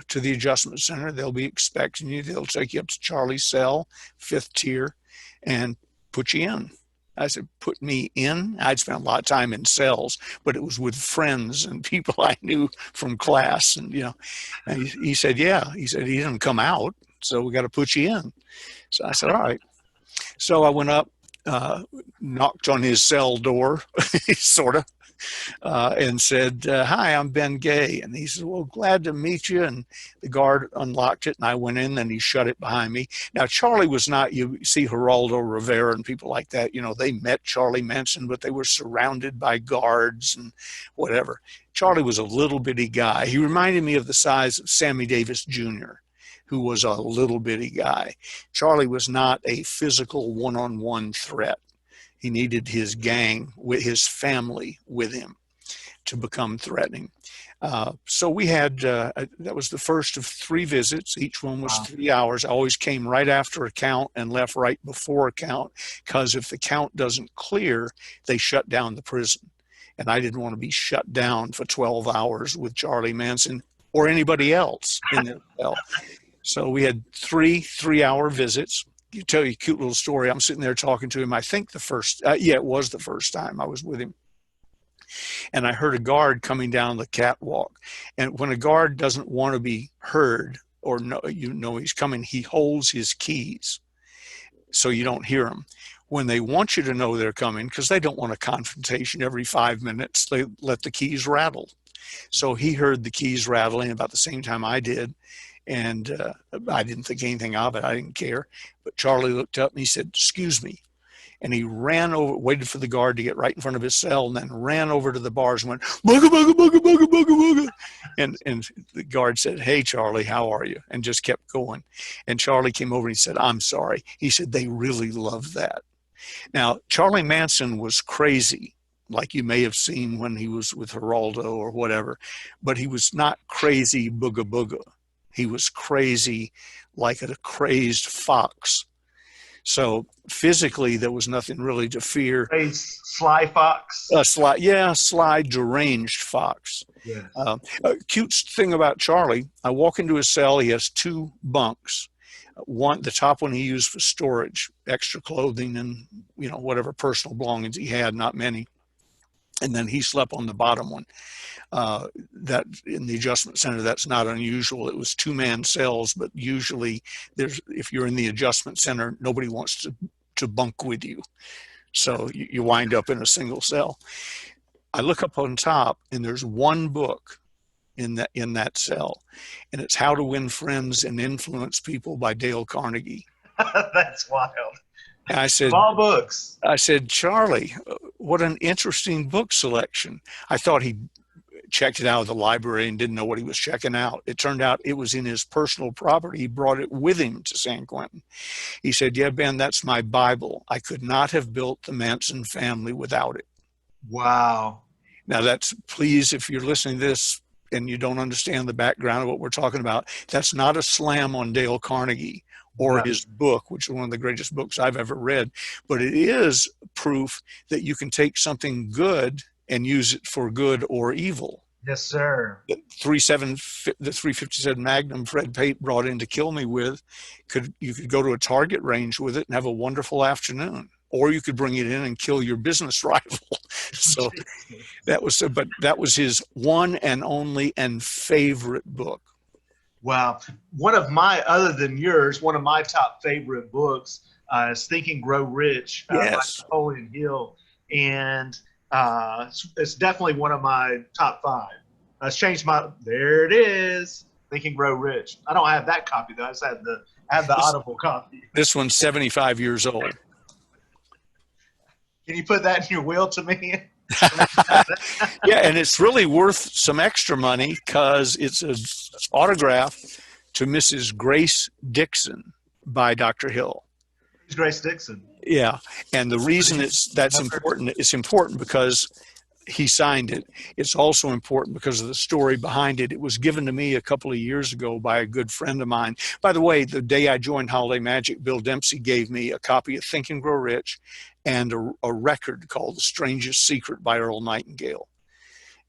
to the adjustment center. They'll be expecting you. They'll take you up to Charlie's cell, 5th tier, and put you in. I said, put me in? I'd spent a lot of time in cells, but it was with friends and people I knew from class. And, and he said, yeah. He said, he didn't come out, so we got to put you in. So I said, all right. So I went up, knocked on his cell door, sort of, and said, "Hi, I'm Ben Gay." And he said, "Well, glad to meet you." And the guard unlocked it, and I went in, and he shut it behind me. Now, Charlie was not, you see Geraldo Rivera and people like that, they met Charlie Manson, but they were surrounded by guards and whatever. Charlie was a little bitty guy. He reminded me of the size of Sammy Davis Jr., who was a little bitty guy. Charlie was not a physical one-on-one threat. He needed his gang, with his family with him to become threatening. So we had, that was the first of 3 visits. Each one was 3 hours. I always came right after a count and left right before a count, because if the count doesn't clear, they shut down the prison. And I didn't want to be shut down for 12 hours with Charlie Manson or anybody else in the cell. So we had 3 3-hour visits. You tell you a cute little story. I'm sitting there talking to him. I think it was the first time I was with him. And I heard a guard coming down the catwalk. And when a guard doesn't want to be heard or he's coming, he holds his keys so you don't hear him. When they want you to know they're coming, because they don't want a confrontation every 5 minutes, they let the keys rattle. So he heard the keys rattling about the same time I did. And I didn't think anything of it. I didn't care. But Charlie looked up and he said, "Excuse me." And he ran over, waited for the guard to get right in front of his cell, and then ran over to the bars and went, "Booga, booga, booga, booga, booga, booga." And the guard said, "Hey, Charlie, how are you?" And just kept going. And Charlie came over and he said, "I'm sorry." He said, "They really love that." Now, Charlie Manson was crazy, like you may have seen when he was with Geraldo or whatever, but he was not crazy booga booga. He was crazy like a crazed fox. So physically, there was nothing really to fear. Crazed sly fox. Sly deranged fox. Yes. A cute thing about Charlie, I walk into his cell, he has 2 bunks. One, the top one he used for storage, extra clothing and, whatever personal belongings he had, not many. And then he slept on the bottom one. That in the adjustment center, that's not unusual. It was 2-man cells, but usually if you're in the adjustment center, nobody wants to bunk with you. So you wind up in a single cell. I look up on top and there's 1 book in that cell, and it's How to Win Friends and Influence People by Dale Carnegie. That's wild. And I said, all books. I said, "Charlie, what an interesting book selection." I thought he checked it out of the library and didn't know what he was checking out. It turned out it was in his personal property. He brought it with him to San Quentin. He said, "Yeah, Ben, that's my Bible. I could not have built the Manson family without it." Wow. Now please, if you're listening to this and you don't understand the background of what we're talking about, that's not a slam on Dale Carnegie or his book, which is one of the greatest books I've ever read, but it is proof that you can take something good and use it for good or evil. Yes, sir. The 357 Magnum Fred Pate brought in to kill me with, you could go to a target range with it and have a wonderful afternoon, or you could bring it in and kill your business rival. So that was his one and only and favorite book. Wow. One of my top favorite books is Think and Grow Rich by Napoleon Hill. And it's definitely one of my top 5. It's changed there it is, Think and Grow Rich. I don't have that copy though. I just have the Audible copy. This one's 75 years old. Can you put that in your will to me? Yeah, and it's really worth some extra money because it's an autograph to Mrs. Grace Dixon by Dr. Hill. Who's Grace Dixon? Yeah, and the reason that's important, it's important because he signed it. It's also important because of the story behind it. It was given to me a couple of years ago by a good friend of mine. By the way, the day I joined Holiday Magic, Bill Dempsey gave me a copy of Think and Grow Rich and a record called The Strangest Secret by Earl Nightingale.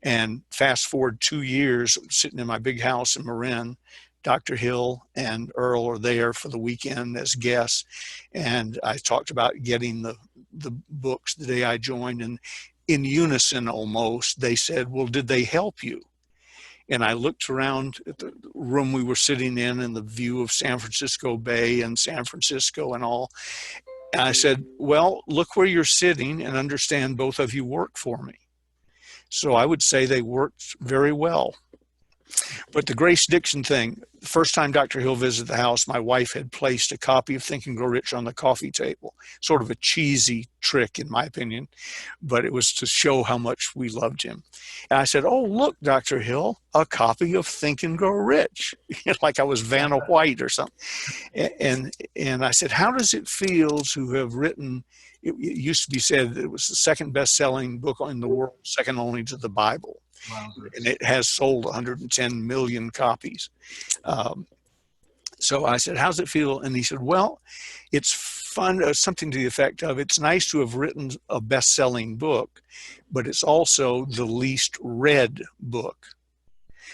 And fast forward 2 years, sitting in my big house in Marin, Dr. Hill and Earl are there for the weekend as guests. And I talked about getting the books the day I joined, and in unison almost, they said, "Well, did they help you?" And I looked around at the room we were sitting in and the view of San Francisco Bay and San Francisco and all. And I said, "Well, look where you're sitting and understand both of you work for me." So I would say they worked very well. But the Grace Dixon thing, the first time Dr. Hill visited the house, my wife had placed a copy of Think and Grow Rich on the coffee table. Sort of a cheesy trick, in my opinion, but it was to show how much we loved him. And I said, "Oh, look, Dr. Hill, a copy of Think and Grow Rich," like I was Vanna White or something. And I said, "How does it feel to have written?" It used to be said that it was the second best-selling book in the world, second only to the Bible. Wow. And it has sold 110 million copies. So I said, "How's it feel?" And he said, "Well, it's fun," something to the effect of, "It's nice to have written a best-selling book, but it's also the least read book."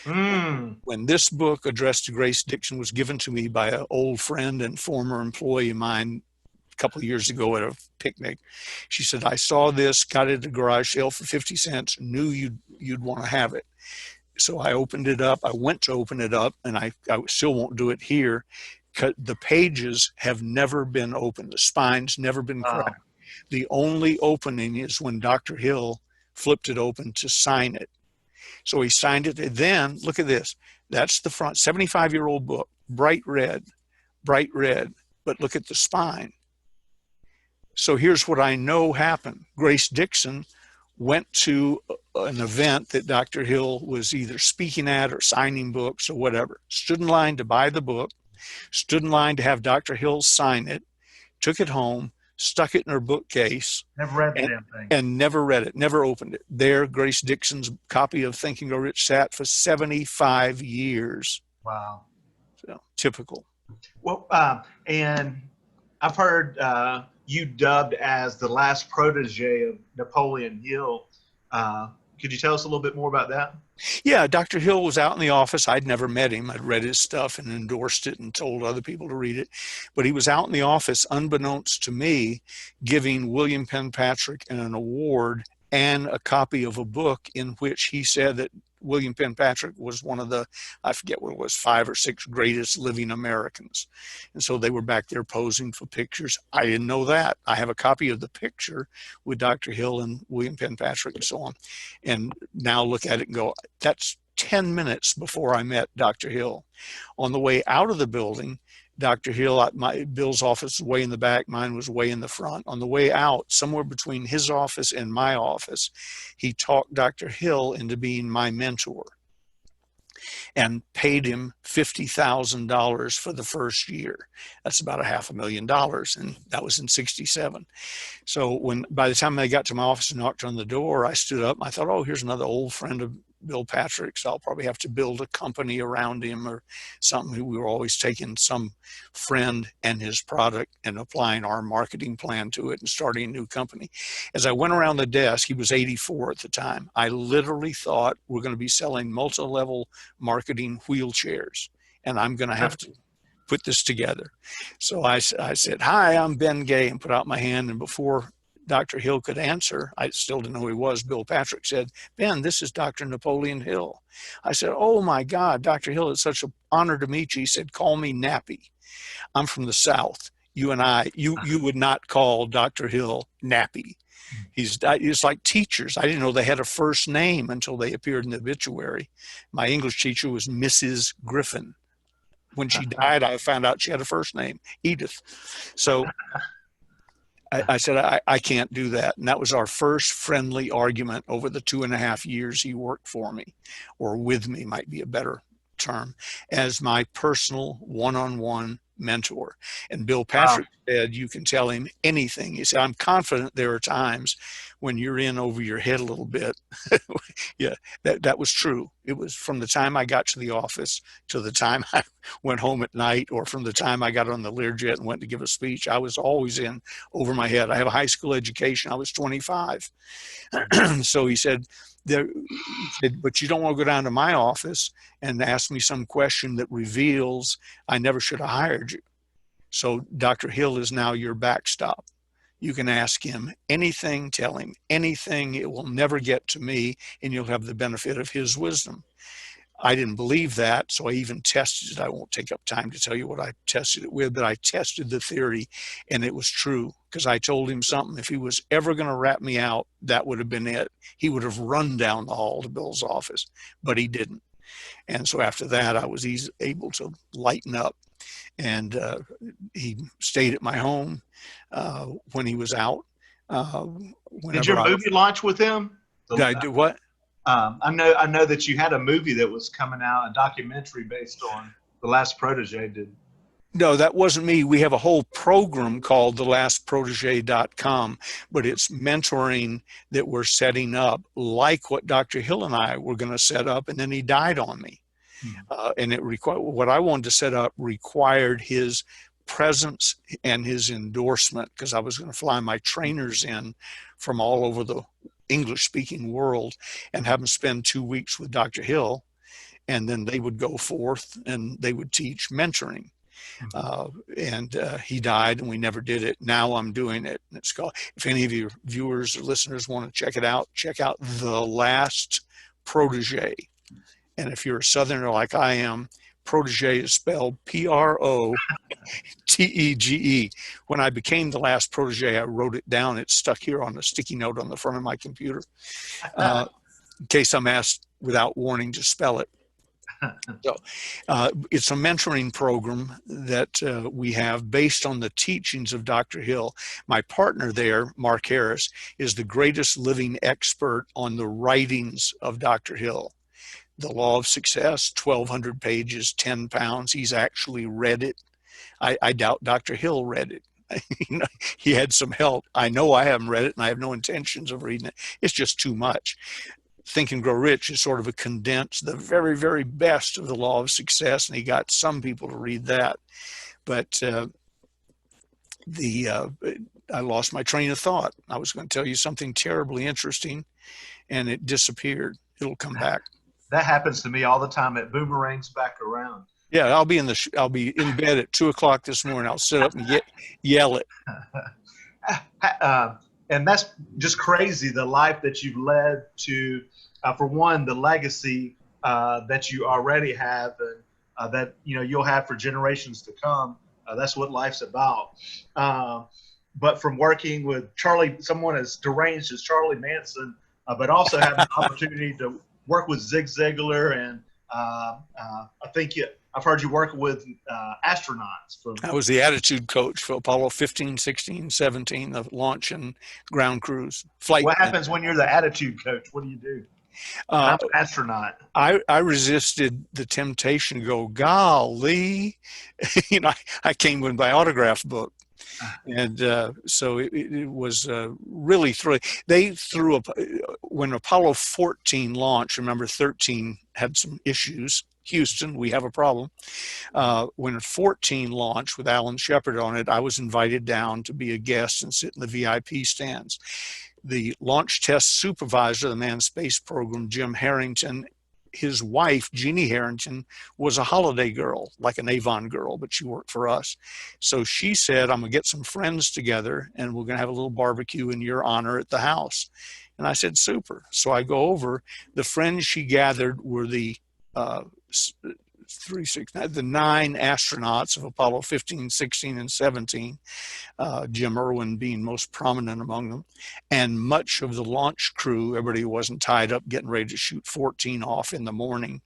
When this book, addressed to Grace Dixon, was given to me by an old friend and former employee of mine a couple of years ago at a picnic, she said, "I saw this, got it at a garage sale for 50 cents, knew you'd want to have it." So I opened it up. I went to open it up, and I still won't do it here. The pages have never been opened. The spine's never been cracked. The only opening is when Dr. Hill flipped it open to sign it. So he signed it. And then, look at this. That's the front, 75-year-old book, bright red, but look at the spine. So here's what I know happened. Grace Dixon went to an event that Dr. Hill was either speaking at or signing books or whatever, stood in line to buy the book, stood in line to have Dr. Hill sign it, took it home, stuck it in her bookcase. Never read the damn thing. And never read it, never opened it. There, Grace Dixon's copy of Think and Grow Rich sat for 75 years. Wow. So, typical. Well, and I've heard you dubbed as the last protege of Napoleon Hill. Could you tell us a little bit more about that? Yeah, Dr. Hill was out in the office. I'd never met him. I'd read his stuff and endorsed it and told other people to read it. But he was out in the office, unbeknownst to me, giving William Penn Patrick an award and a copy of a book in which he said that William Penn Patrick was one of the, I forget what it was, 5 or 6 greatest living Americans. And so they were back there posing for pictures. I didn't know that. I have a copy of the picture with Dr. Hill and William Penn Patrick and so on. And now look at it and go, that's 10 minutes before I met Dr. Hill. On the way out of the building, Dr. Hill, Bill's office was way in the back, mine was way in the front. On the way out, somewhere between his office and my office, he talked Dr. Hill into being my mentor and paid him $50,000 for the first year. That's about $500,000, and that was in '67. So by the time I got to my office and knocked on the door, I stood up and I thought, oh, here's another old friend of Bill Patrick's. I'll probably have to build a company around him or something. We were always taking some friend and his product and applying our marketing plan to it and starting a new company. As I went around the desk, he was 84 at the time. I literally thought we're going to be selling multi-level marketing wheelchairs, and I'm going to have to put this together. So I said, "Hi, I'm Ben Gay," and put out my hand. And before Dr. Hill could answer, I still didn't know who he was, Bill Patrick said, "Ben, this is Dr. Napoleon Hill." I said, "Oh my God, Dr. Hill, it's such an honor to meet you." He said, "Call me Nappy. I'm from the South. You would not call Dr. Hill Nappy." He's like teachers. I didn't know they had a first name until they appeared in the obituary. My English teacher was Mrs. Griffin. When she died, I found out she had a first name, Edith. So I said, I can't do that. And that was our first friendly argument over the 2.5 years he worked for me, or with me might be a better term, as my personal one-on-one mentor. And Bill Patrick said, you can tell him anything. He said, I'm confident there are times when you're in over your head a little bit. Yeah, that was true. It was from the time I got to the office to the time I went home at night, or from the time I got on the Learjet and went to give a speech. I was always in over my head. I have a high school education. I was 25. So he said, but you don't want to go down to my office and ask me some question that reveals I never should have hired you. So Dr. Hill is now your backstop. You can ask him anything, tell him anything. It will never get to me, and you'll have the benefit of his wisdom. I didn't believe that, so I even tested it. I won't take up time to tell you what I tested it with, but I tested the theory, and it was true, because I told him something. If he was ever going to rat me out, that would have been it. He would have run down the hall to Bill's office, but he didn't. And so after that, I was able to lighten up. And he stayed at my home when he was out. Did your movie launch with him? Did I do what? I know that you had a movie that was coming out, a documentary based on The Last Protege. No, that wasn't me. We have a whole program called thelastprotege.com, but it's mentoring that we're setting up, like what Dr. Hill and I were going to set up, and then he died on me. And it required, what I wanted to set up required his presence and his endorsement, because I was going to fly my trainers in from all over the English-speaking world and have them spend 2 weeks with Dr. Hill, and then they would go forth and they would teach mentoring. He died, and we never did it. Now I'm doing it. And it's called, if any of your viewers or listeners want to check it out, check out The Last Protege. And if you're a Southerner like I am, Protege is spelled Protege. When I became The Last Protege, I wrote it down. It's stuck here on a sticky note on the front of my computer, in case I'm asked without warning to spell it. So it's a mentoring program that we have based on the teachings of Dr. Hill. My partner there, Mark Harris, is the greatest living expert on the writings of Dr. Hill. The Law of Success, 1,200 pages, 10 pounds. He's actually read it. I doubt Dr. Hill read it. He had some help. I know I haven't read it, and I have no intentions of reading it. It's just too much. Think and Grow Rich is sort of a condensed, the very, very best of the Law of Success, and he got some people to read that. But I lost my train of thought. I was going to tell you something terribly interesting, and it disappeared. It'll come back. That happens to me all the time. It boomerangs back around. Yeah, I'll be in bed at 2:00 this morning. I'll sit up and yell it. And that's just crazy, the life that you've led to, for one, the legacy that you already have, and that you'll have for generations to come. That's what life's about. But from working with someone as deranged as Charlie Manson, but also having the opportunity to work with Zig Ziglar, and I think I've heard you work with astronauts. I was the attitude coach for Apollo 15, 16, 17, the launch and ground crews. What happens when you're the attitude coach? What do you do? I'm an astronaut. I resisted the temptation to go, golly. I came with my autograph book. And so it was really thrilling. They threw up when Apollo 14 launched. Remember, 13 had some issues. Houston, we have a problem. When 14 launched with Alan Shepard on it, I was invited down to be a guest and sit in the VIP stands. The launch test supervisor of the manned space program, Jim Harrington, his wife, Jeannie Harrington, was a holiday girl, like an Avon girl, but she worked for us. So she said, I'm going to get some friends together and we're going to have a little barbecue in your honor at the house. And I said, super. So I go over. The friends she gathered were the 9 astronauts of Apollo 15, 16, and 17, Jim Irwin being most prominent among them, and much of the launch crew. Everybody wasn't tied up getting ready to shoot 14 off in the morning.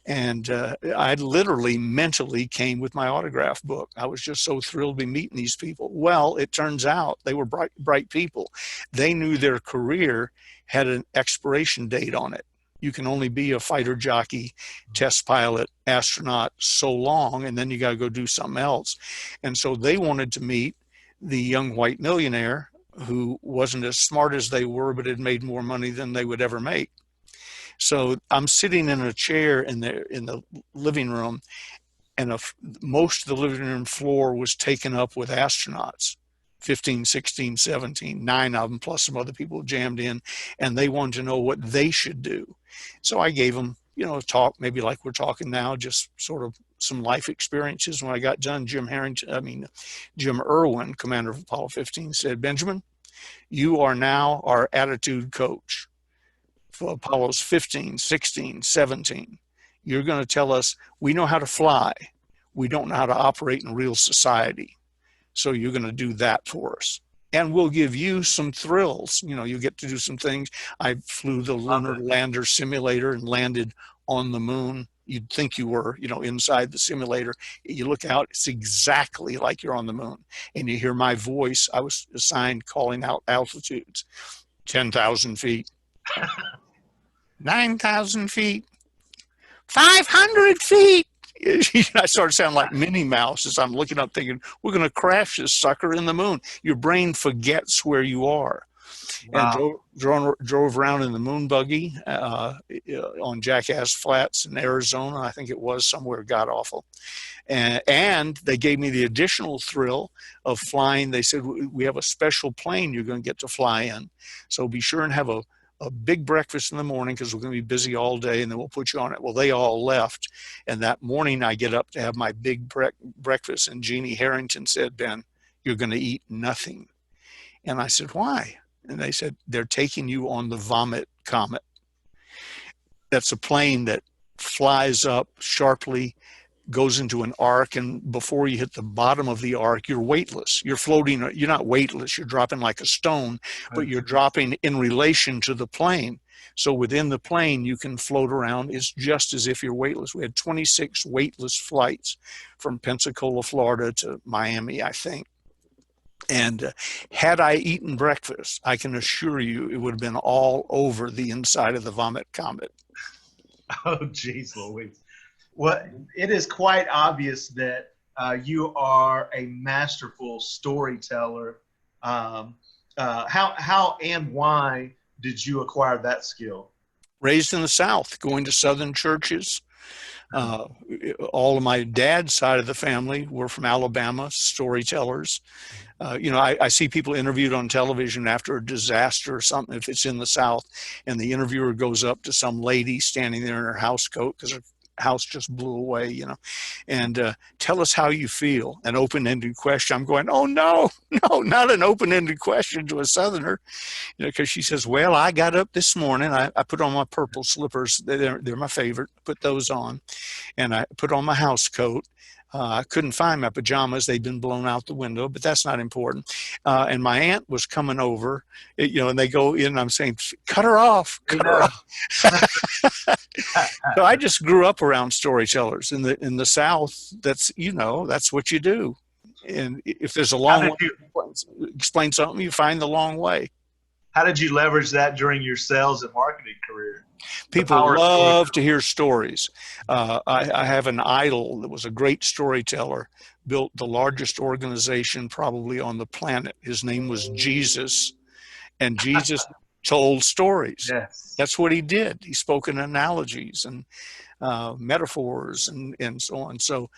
And I literally mentally came with my autograph book. I was just so thrilled to be meeting these people. Well, it turns out they were bright people. They knew their career had an expiration date on it. You can only be a fighter jockey, test pilot, astronaut so long, and then you got to go do something else. And so they wanted to meet the young white millionaire who wasn't as smart as they were, but had made more money than they would ever make. So I'm sitting in a chair in the living room, and most of the living room floor was taken up with astronauts. 15, 16, 17, 9 of them, plus some other people jammed in, and they wanted to know what they should do. So I gave them, a talk, maybe like we're talking now, just sort of some life experiences. When I got done, Jim Irwin, commander of Apollo 15, said, Benjamin, you are now our attitude coach for Apollos 15, 16, 17. You're going to tell us we know how to fly. We don't know how to operate in real society. So you're going to do that for us. And we'll give you some thrills. You know, you get to do some things. I flew the lunar lander simulator and landed on the moon. You'd think you were, you know, inside the simulator. You look out, it's exactly like you're on the moon. And you hear my voice. I was assigned calling out altitudes, 10,000 feet, 9,000 feet, 500 feet. I started sounding like Minnie Mouse as I'm looking up thinking, we're going to crash this sucker in the moon. Your brain forgets where you are. Wow. And drove around in the moon buggy on Jackass Flats in Arizona. I think it was somewhere god awful. And they gave me the additional thrill of flying. They said, we have a special plane you're going to get to fly in. So be sure and have a big breakfast in the morning because we're going to be busy all day, and then we'll put you on it. Well, they all left. And that morning I get up to have my big breakfast, and Jeannie Harrington said, Ben, you're going to eat nothing. And I said, why? And they said, they're taking you on the Vomit Comet. That's a plane that flies up sharply, goes into an arc, and before you hit the bottom of the arc, you're weightless. You're floating. You're not weightless. You're dropping like a stone, but you're dropping in relation to the plane. So within the plane, you can float around. It's just as if you're weightless. We had 26 weightless flights from Pensacola, Florida to Miami, I think. And had I eaten breakfast, I can assure you it would have been all over the inside of the Vomit Comet. Oh, geez, Louise. Well, it is quite obvious that you are a masterful storyteller. How and why did you acquire that skill? Raised in the South, going to Southern churches. All of my dad's side of the family were from Alabama, storytellers. You know, I see people interviewed on television after a disaster or something, if it's in the South, and the interviewer goes up to some lady standing there in her house coat because her house just blew away, you know, and tell us how you feel. An open-ended question. I'm going, oh, no, not an open-ended question to a Southerner, you know, because she says, well, I got up this morning. I put on my purple slippers. They're my favorite. Put those on. And I put on my house coat. I couldn't find my pajamas. They'd been blown out the window, but that's not important. And my aunt was coming over, you know, and they go in, and I'm saying, cut her off. So I just grew up around storytellers in the South. That's, you know, that's what you do. And if there's a long way to explain something, you find the long way. How did you leverage that during your sales and marketing career? People love to hear stories. I have an idol that was a great storyteller, built the largest organization probably on the planet. His name was Jesus, and Jesus told stories. Yes. That's what he did. He spoke in analogies and metaphors and so on. So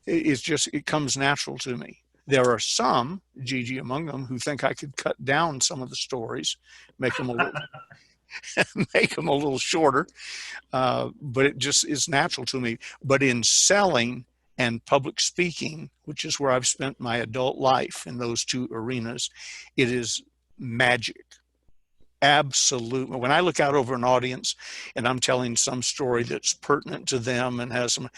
it comes natural to me. There are some, Gigi among them, who think I could cut down some of the stories, make them a little shorter, but it just is natural to me. But in selling and public speaking, which is where I've spent my adult life in those two arenas, it is magic. Absolutely. When I look out over an audience and I'm telling some story that's pertinent to them and has some,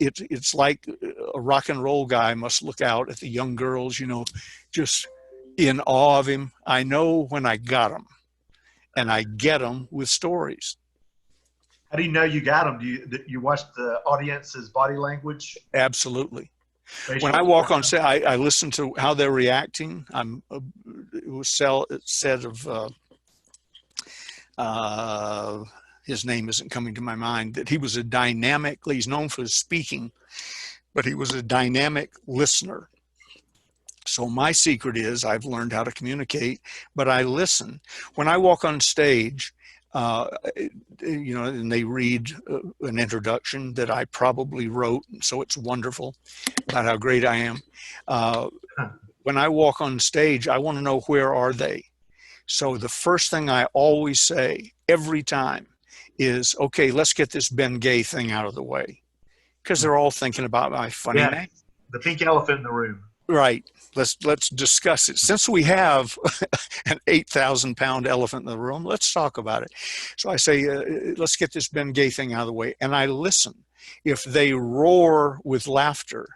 it's like a rock and roll guy must look out at the young girls, you know, just in awe of him. I know when I got them, and I get them with stories. How do you know you got them? Do you watch the audience's body language? Absolutely. When I walk on set, I listen to how they're reacting. It was said of his name isn't coming to my mind, that he was he's known for his speaking, but he was a dynamic listener. So my secret is I've learned how to communicate, but I listen. When I walk on stage, you know, and they read an introduction that I probably wrote, so it's wonderful about how great I am. When I walk on stage, I want to know, where are they? So the first thing I always say every time is, okay, let's get this Ben Gay thing out of the way. Because they're all thinking about my funny name. The pink elephant in the room. Right. Let's discuss it. Since we have an 8,000-pound elephant in the room, let's talk about it. So I say, let's get this Ben Gay thing out of the way. And I listen. If they roar with laughter,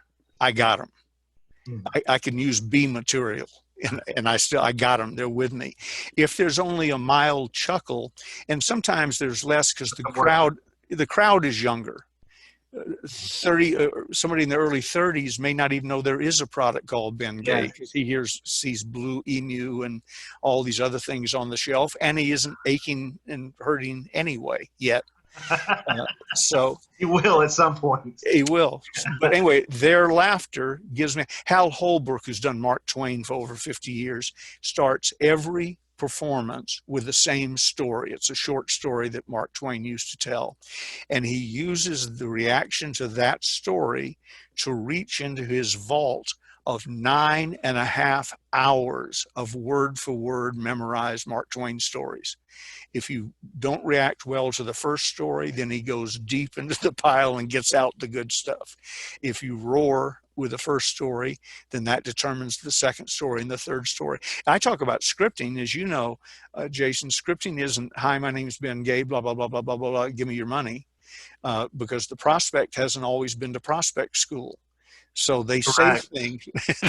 I got them. I can use B material, and I got them. They're with me. If there's only a mild chuckle, and sometimes there's less because the crowd is younger. 30 somebody in the early 30s may not even know there is a product called Ben Gay because he sees Blue Emu and all these other things on the shelf, and he isn't aching and hurting anyway yet. So he will at some point. He will. But anyway, their laughter gives me. Hal Holbrook, who's done Mark Twain for over 50 years, starts every performance with the same story. It's a short story that Mark Twain used to tell. And he uses the reaction to that story to reach into his vault of 9.5 hours of word for word memorized Mark Twain stories. If you don't react well to the first story, then he goes deep into the pile and gets out the good stuff. If you roar with the first story, then that determines the second story and the third story. I talk about scripting, as you know, Jason. Scripting isn't, hi, my name's Ben Gay, blah, blah, blah, blah, blah, blah, blah, give me your money, because the prospect hasn't always been to prospect school. So they say things,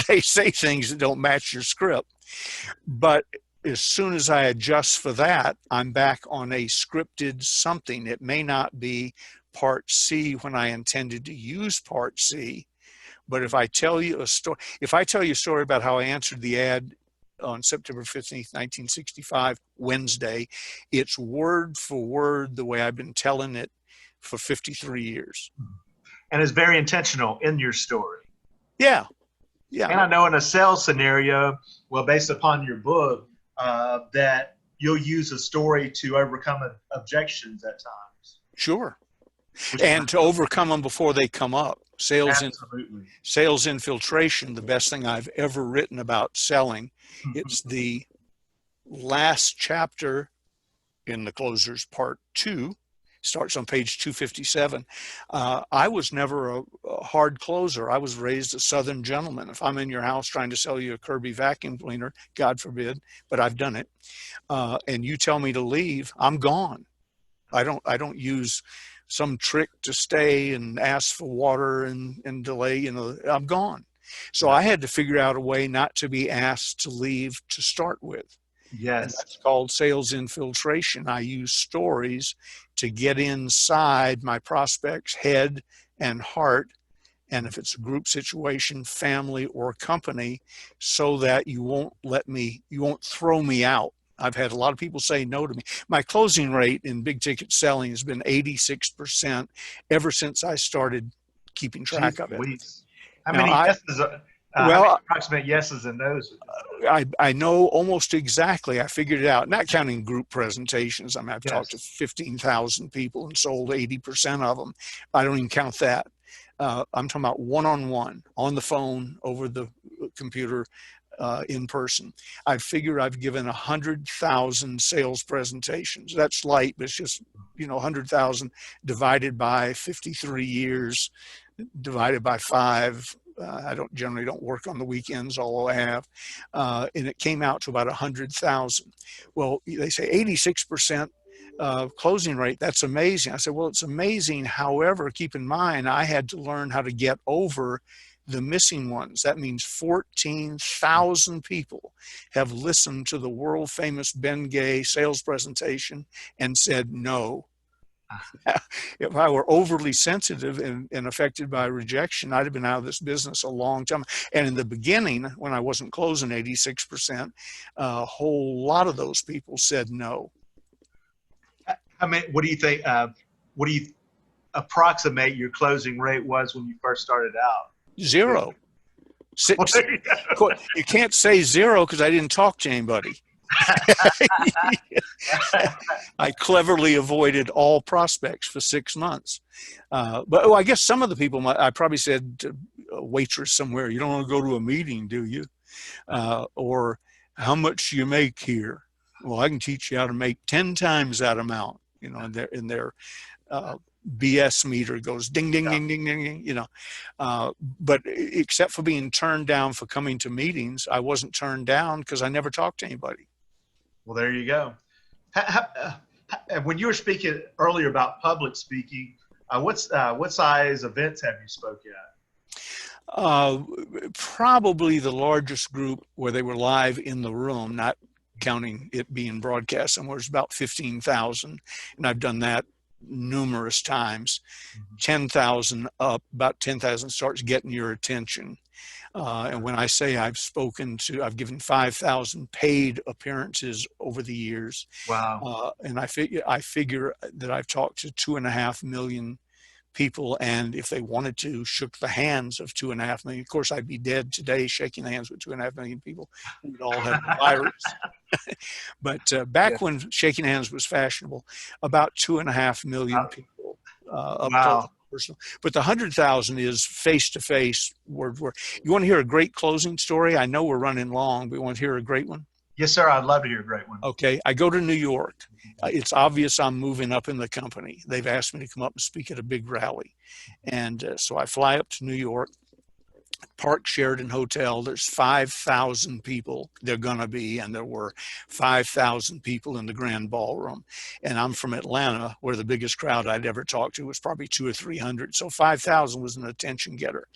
they say things that don't match your script. But as soon as I adjust for that, I'm back on a scripted something. It may not be part C when I intended to use part C, but if I tell you a story, if I tell you a story about how I answered the ad on September 15th, 1965, Wednesday, it's word for word the way I've been telling it for 53 years. And it's very intentional in your story. Yeah. Yeah. And I know in a sales scenario, well, based upon your book, that you'll use a story to overcome objections at times. Sure. And to overcome them before they come up. Sales infiltration, the best thing I've ever written about selling. It's the last chapter in the Closers Part 2. Starts on page 257. I was never a hard closer. I was raised a Southern gentleman. If I'm in your house trying to sell you a Kirby vacuum cleaner, God forbid, but I've done it, and you tell me to leave, I'm gone. I don't use some trick to stay and ask for water and delay. I'm gone. So I had to figure out a way not to be asked to leave to start with. Yes. And that's called sales infiltration. I use stories to get inside my prospect's head and heart, and if it's a group situation, family, or company, so that you won't throw me out. I've had a lot of people say no to me. My closing rate in big ticket selling has been 86% ever since I started keeping track of it. How many yeses? Approximate yeses and noses. I know almost exactly. I figured it out, not counting group presentations. I mean, I've talked to 15,000 people and sold 80% of them. I don't even count that. I'm talking about one-on-one, on the phone, over the computer, in person. I figure I've given 100,000 sales presentations. That's light, but it's just, 100,000 divided by 53 years, divided by 5. I generally don't work on the weekends, although I have, and it came out to about 100,000. Well, they say 86% closing rate. That's amazing. I said, well, it's amazing. However, keep in mind, I had to learn how to get over the missing ones. That means 14,000 people have listened to the world famous Ben Gay sales presentation and said no. If I were overly sensitive and affected by rejection, I'd have been out of this business a long time. And in the beginning, when I wasn't closing 86%, a whole lot of those people said no. I mean, what do you think? What do you approximate your closing rate was when you first started out? 0. You can't say 0 because I didn't talk to anybody. I cleverly avoided all prospects for 6 months. But I guess some of the people, I probably said to a waitress somewhere, you don't want to go to a meeting, do you? Or how much you make here? Well, I can teach you how to make 10 times that amount, in their BS meter goes ding, ding, ding, ding, ding, ding, you know. But except for being turned down for coming to meetings, I wasn't turned down because I never talked to anybody. Well, there you go. When you were speaking earlier about public speaking, what size events have you spoken at? Probably the largest group where they were live in the room, not counting it being broadcast somewhere, was about 15,000. And I've done that numerous times. 10,000 up, about 10,000 starts getting your attention. And when I say I've given 5,000 paid appearances over the years. Wow. And I figure that I've talked to 2.5 million people, and if they wanted to, shook the hands of 2.5 million. Of course, I'd be dead today shaking hands with 2.5 million people. We'd all have the virus. But back when shaking hands was fashionable, about 2.5 million people up close. Personal. But the 100,000 is face-to-face, word. You want to hear a great closing story? I know we're running long, but you want to hear a great one? Yes, sir. I'd love to hear a great one. Okay. I go to New York. It's obvious I'm moving up in the company. They've asked me to come up and speak at a big rally. And so I fly up to New York, Park Sheraton Hotel. There's 5,000 people they're going to be, and there were 5,000 people in the grand ballroom. And I'm from Atlanta, where the biggest crowd I'd ever talked to was probably 200 or 300. So 5,000 was an attention getter.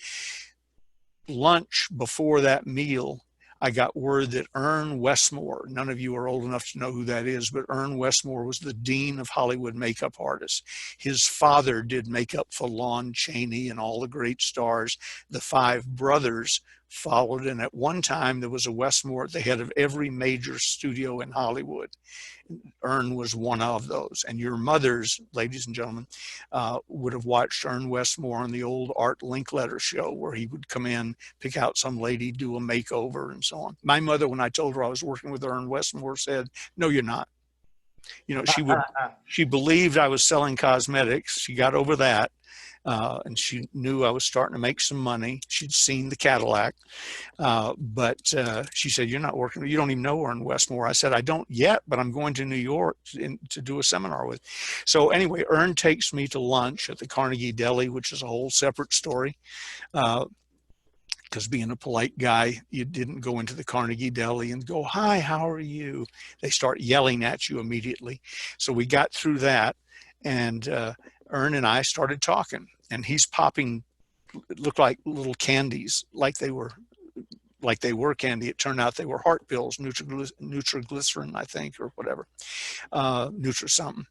Lunch before that meal, I got word that Ern Westmore, none of you are old enough to know who that is, but Ern Westmore was the dean of Hollywood makeup artists. His father did makeup for Lon Chaney and all the great stars. The 5 brothers followed, and at one time there was a Westmore at the head of every major studio in Hollywood. Ern was one of those. And your mothers, ladies and gentlemen, would have watched Ern Westmore on the old Art Linkletter show, where he would come in, pick out some lady, do a makeover, and so on. My mother, when I told her I was working with Ern Westmore, said, "No, you're not." You know, she believed I was selling cosmetics. She got over that. And she knew I was starting to make some money. She'd seen the Cadillac. But she said, "You're not working. You don't even know Ern Westmore." I said, "I don't yet, but I'm going to New York to do a seminar with." So anyway, Ern takes me to lunch at the Carnegie Deli, which is a whole separate story. Because being a polite guy, you didn't go into the Carnegie Deli and go, "Hi, how are you?" They start yelling at you immediately. So we got through that, and Ern and I started talking, and he's popping, it looked like little candies, like they were candy. It turned out they were heart pills, Nutriglycerin, I think, or whatever, Nutri something.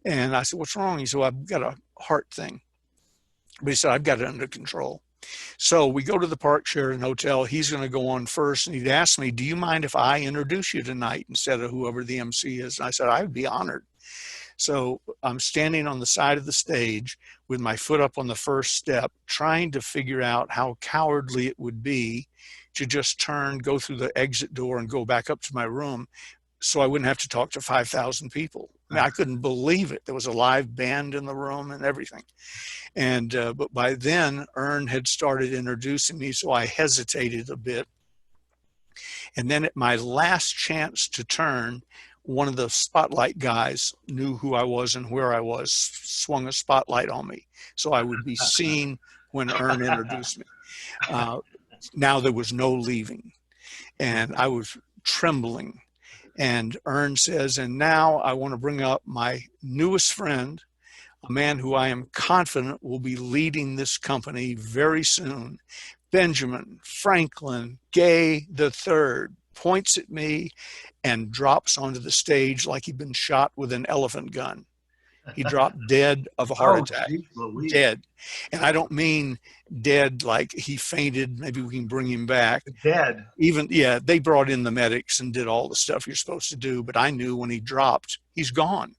And I said, "What's wrong?" He said, "Well, I've got a heart thing." But he said, "I've got it under control." So we go to the Park Sheraton Hotel. He's going to go on first, and he'd asked me, "Do you mind if I introduce you tonight instead of whoever the MC is?" And I said, "I would be honored." So I'm standing on the side of the stage with my foot up on the first step, trying to figure out how cowardly it would be to just turn, go through the exit door and go back up to my room so I wouldn't have to talk to 5,000 people. I mean, I couldn't believe it. There was a live band in the room and everything. And but by then, Ern had started introducing me, so I hesitated a bit. And then at my last chance to turn, one of the spotlight guys knew who I was and where I was, swung a spotlight on me, so I would be seen when Ern introduced me. Now there was no leaving, and I was trembling. And Ern says, "And now I want to bring up my newest friend, a man who I am confident will be leading this company very soon, Benjamin Franklin Gay III." Points at me and drops onto the stage like he'd been shot with an elephant gun. He dropped dead of a heart attack. Dead. And I don't mean dead like he fainted, maybe we can bring him back. Dead. Even, yeah, they brought in the medics and did all the stuff you're supposed to do, but I knew when he dropped, he's gone.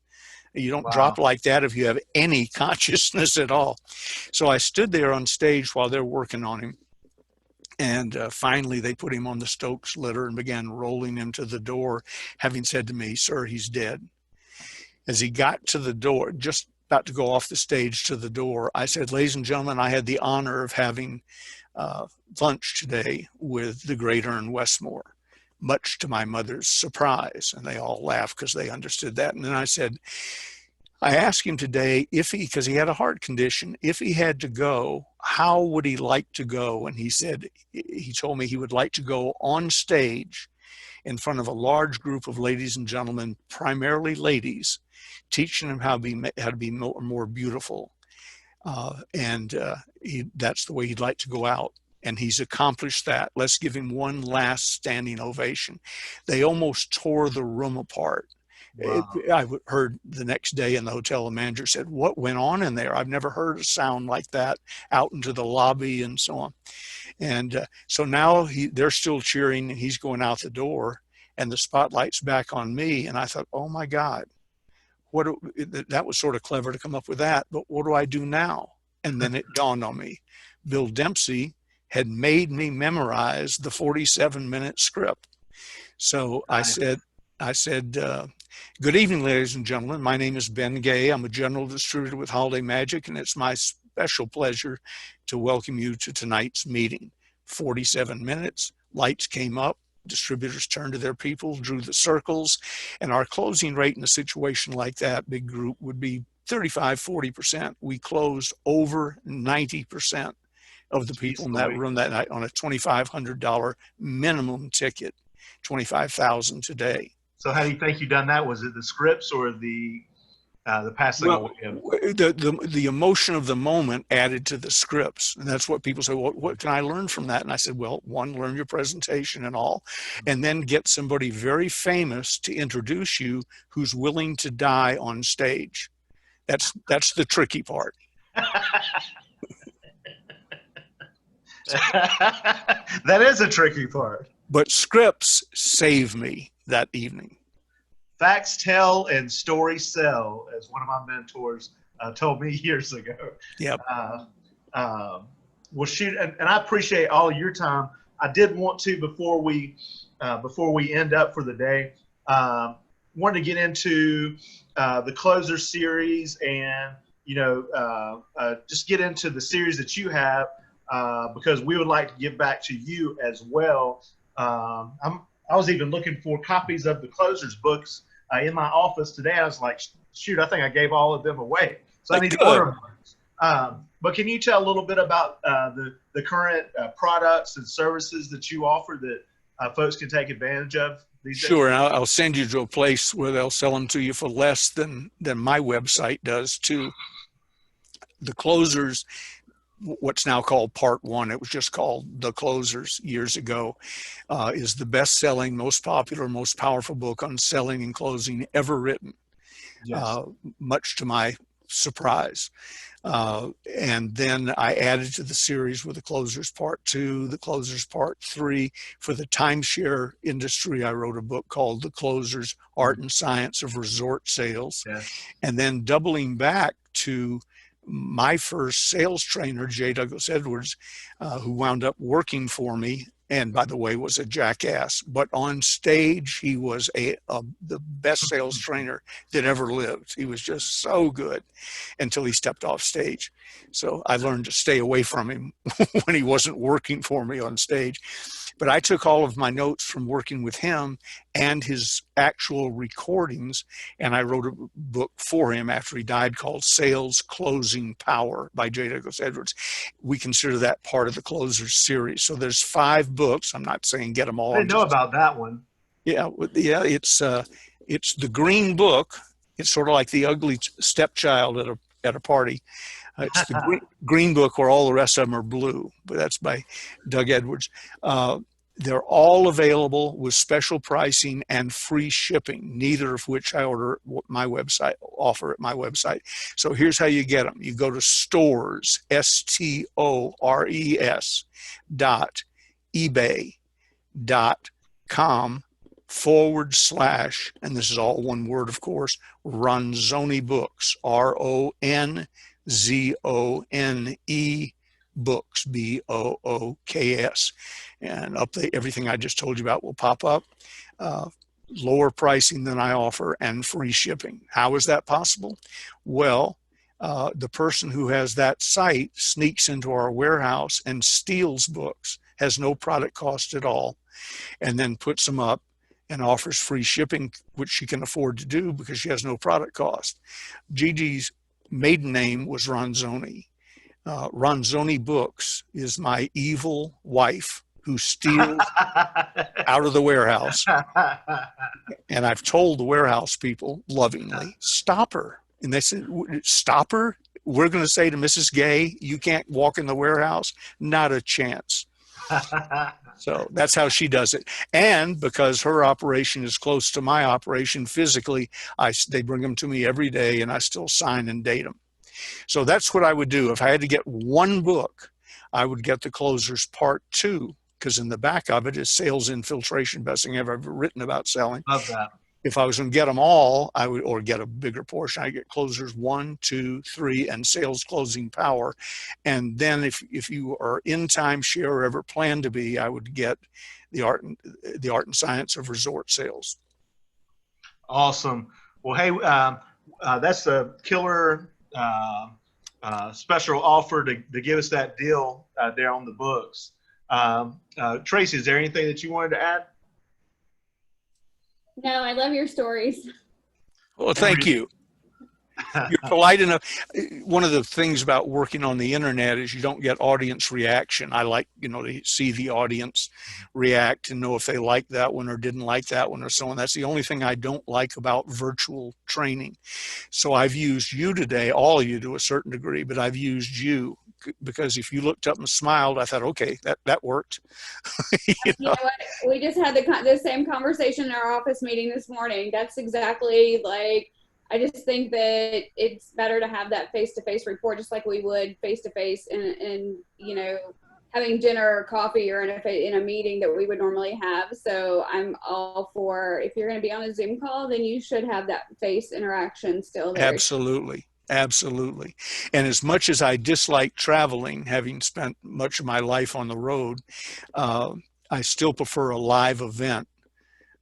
You don't drop like that if you have any consciousness at all. So I stood there on stage while they're working on him. And finally, they put him on the Stokes litter and began rolling him to the door, having said to me, "Sir, he's dead." As he got to the door, just about to go off the stage to the door, I said, "Ladies and gentlemen, I had the honor of having lunch today with the great Ern Westmore, much to my mother's surprise." And they all laughed because they understood that. And then I said, I asked him today because he had a heart condition, if he had to go, how would he like to go? And he told me he would like to go on stage in front of a large group of ladies and gentlemen, primarily ladies, teaching them how to be more beautiful. That's the way he'd like to go out. And he's accomplished that. Let's give him one last standing ovation. They almost tore the room apart. Wow. I heard the next day in the hotel, the manager said, "What went on in there? I've never heard a sound like that out into the lobby," and so on. And so now they're still cheering, and he's going out the door, and the spotlight's back on me. And I thought, oh my God, that was sort of clever to come up with that, but what do I do now? And then it dawned on me, Bill Dempsey had made me memorize the 47-minute script. So I said, good evening, ladies and gentlemen. My name is Ben Gay. I'm a general distributor with Holiday Magic, and it's my special pleasure to welcome you to tonight's meeting. 47 minutes, lights came up, distributors turned to their people, drew the circles, and our closing rate in a situation like that, big group, would be 35-40%. We closed over 90% of the people in that room that night on a $2,500 minimum ticket, $25,000 today. So how do you think you done that? Was it the scripts or the passing away? The emotion of the moment added to the scripts. And that's what people say, well, what can I learn from that? And I said, well, one, learn your presentation and all, and then get somebody very famous to introduce you who's willing to die on stage. That's the tricky part. That is a tricky part. But scripts save me that evening. Facts tell and stories sell, as one of my mentors told me years ago. Yep. Well, shoot, and I appreciate all of your time. I did want to, before we end up for the day, wanted to get into the closer series and just get into the series that you have because we would like to give back to you as well. I was even looking for copies of the closers books in my office today. I was like, shoot, I think I gave all of them away. So I need to order them. But can you tell a little bit about the current products and services that you offer that folks can take advantage of these days? Sure, and I'll send you to a place where they'll sell them to you for less than my website does too. The closers, what's now called Part 1, it was just called The Closers years ago, is the best-selling, most popular, most powerful book on selling and closing ever written, Yes. Much to my surprise. And then I added to the series with The Closers Part 2, The Closers Part 3. For the timeshare industry, I wrote a book called The Closers, Art and Science of Resort Sales. Yes. And then doubling back to my first sales trainer, J. Douglas Edwards, who wound up working for me, and by the way, was a jackass. But on stage, he was the best sales trainer that ever lived. He was just so good until he stepped off stage. So I learned to stay away from him when he wasn't working for me on stage. But I took all of my notes from working with him and his actual recordings, and I wrote a book for him after he died called Sales Closing Power by J. Douglas Edwards. We consider that part of the Closers series. So there's 5 books. I'm not saying get them all. I didn't know about that one. Yeah, it's the green book. It's sort of like the ugly stepchild at a party. It's the green book where all the rest of them are blue, but that's by Doug Edwards. They're all available with special pricing and free shipping, neither of which I offer at my website. So here's how you get them. You go to stores, STORES, ebay.com / and this is all one word, of course, Ronzoni Books, RONZONE Books, BOOKS. And everything I just told you about will pop up. Lower pricing than I offer and free shipping. How is that possible? Well, the person who has that site sneaks into our warehouse and steals books, has no product cost at all, and then puts them up and offers free shipping, which she can afford to do because she has no product cost. Gigi's maiden name was Ronzoni. Ronzoni Books is my evil wife who steals out of the warehouse. And I've told the warehouse people lovingly, stop her. And they said, stop her? We're going to say to Mrs. Gay, you can't walk in the warehouse? Not a chance. So that's how she does it. And because her operation is close to my operation physically, they bring them to me every day and I still sign and date them. So that's what I would do. If I had to get one book, I would get The Closers Part 2, because in the back of it is sales infiltration, best thing I've ever written about selling. Love that. If I was going to get them all, I would, or get a bigger portion, I get Closers 1, 2, 3, and Sales Closing Power. And then if you are in timeshare or ever plan to be, I would get the art and science of resort sales. Awesome. Well, hey, that's a killer special offer to give us that deal there on the books. Tracy, is there anything that you wanted to add? No, I love your stories. Well, thank you. You're polite enough. One of the things about working on the internet is you don't get audience reaction. I like, to see the audience react and know if they like that one or didn't like that one or so on. That's the only thing I don't like about virtual training. So I've used you today, all of you to a certain degree, but I've used you because if you looked up and smiled, I thought, okay, that worked. You know what? We just had the same conversation in our office meeting this morning. That's exactly like, I just think that it's better to have that face-to-face report, just like we would face-to-face and having dinner or coffee or in a meeting that we would normally have. So I'm all for, if you're going to be on a Zoom call, then you should have that face interaction still there. Absolutely. Absolutely. And as much as I dislike traveling, having spent much of my life on the road, I still prefer a live event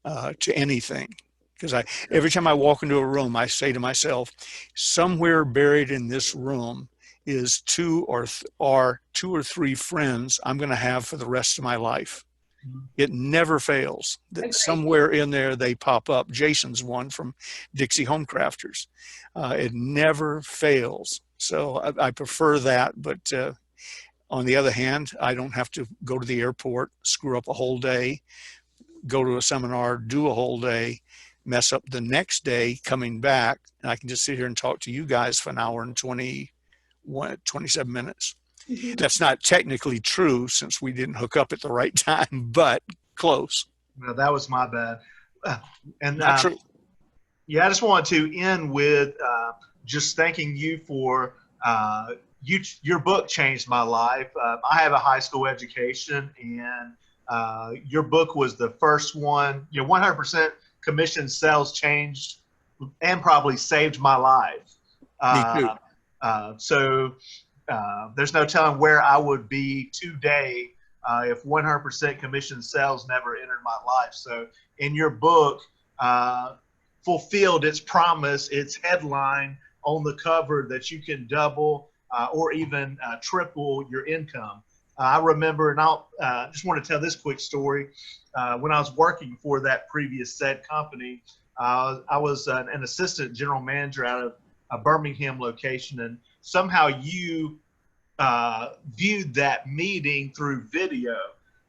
to anything. Because every time I walk into a room, I say to myself, somewhere buried in this room is two or three friends I'm going to have for the rest of my life. It never fails that somewhere in there they pop up. Jason's one from Dixie Home Crafters. It never fails. So I prefer that. But on the other hand, I don't have to go to the airport, screw up a whole day, go to a seminar, do a whole day, mess up the next day coming back. And I can just sit here and talk to you guys for an hour and 27 minutes. Mm-hmm. That's not technically true since we didn't hook up at the right time, but close. No, that was my bad. And not true. Yeah, I just wanted to end with just thanking you for your book changed my life. I have a high school education, and your book was the first one. 100% commission sales changed and probably saved my life. Me too. So there's no telling where I would be today if 100% commission sales never entered my life. So in your book, fulfilled its promise, its headline on the cover that you can double or even triple your income. I remember, and I'll just want to tell this quick story. When I was working for that previous said company, I was an assistant general manager out of a Birmingham location, and somehow you viewed that meeting through video,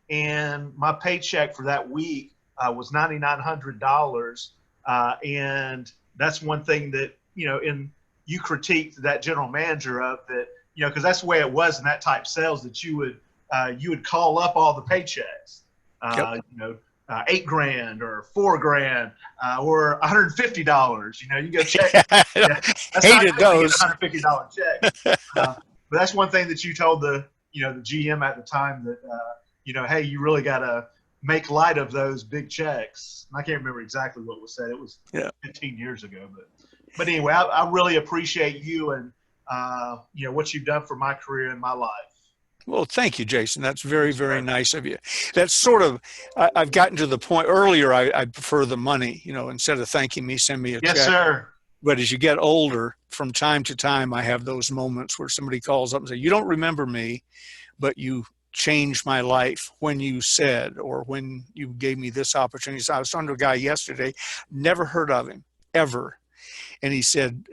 and my paycheck for that week was $9,900, and that's one thing that you critiqued that general manager of that, because that's the way it was in that type of sales, that you would call up all the paychecks, $8,000 or $4,000 or $150. You go check. That's hated those $150 check. But that's one thing that you told the GM at the time that hey, you really got to make light of those big checks. And I can't remember exactly what was said. It was 15 years ago, but anyway, I really appreciate you and what you've done for my career and my life. Well, thank you, Jason. That's very, very nice of you. That's sort of, I've gotten to the point earlier, I'd prefer the money, instead of thanking me, send me a check. Yes, sir. But as you get older, from time to time, I have those moments where somebody calls up and says, you don't remember me, but you changed my life when you said, or when you gave me this opportunity. So I was talking to a guy yesterday, never heard of him, ever. And he said,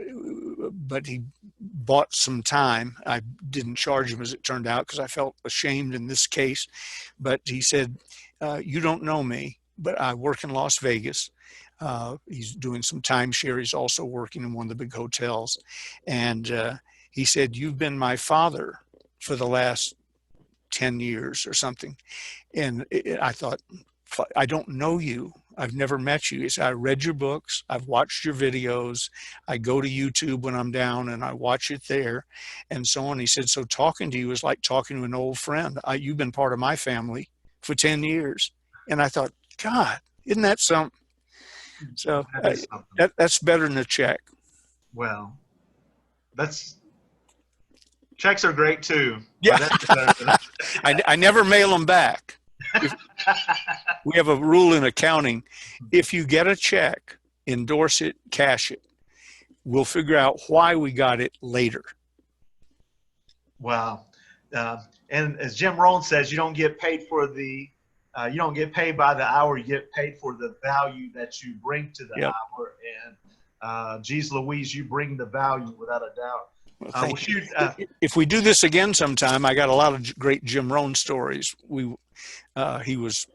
but he bought some time. I didn't charge him, as it turned out, because I felt ashamed in this case. But he said, you don't know me, but I work in Las Vegas. He's doing some timeshare. He's also working in one of the big hotels. And he said, you've been my father for the last 10 years or something. And I thought, I don't know you. I've never met you. He said, I read your books. I've watched your videos. I go to YouTube when I'm down and I watch it there and so on. He said, so talking to you is like talking to an old friend. You've been part of my family for 10 years. And I thought, God, isn't that something? So that's better than a check. Well, checks are great too. Yeah. I never mail them back. We have a rule in accounting. If you get a check, endorse it, cash it. We'll figure out why we got it later. Wow. And as Jim Rohn says, you don't get paid you don't get paid by the hour, you get paid for the value that you bring to the hour. And geez Louise, you bring the value without a doubt. Well, if we do this again sometime, I got a lot of great Jim Rohn stories. He was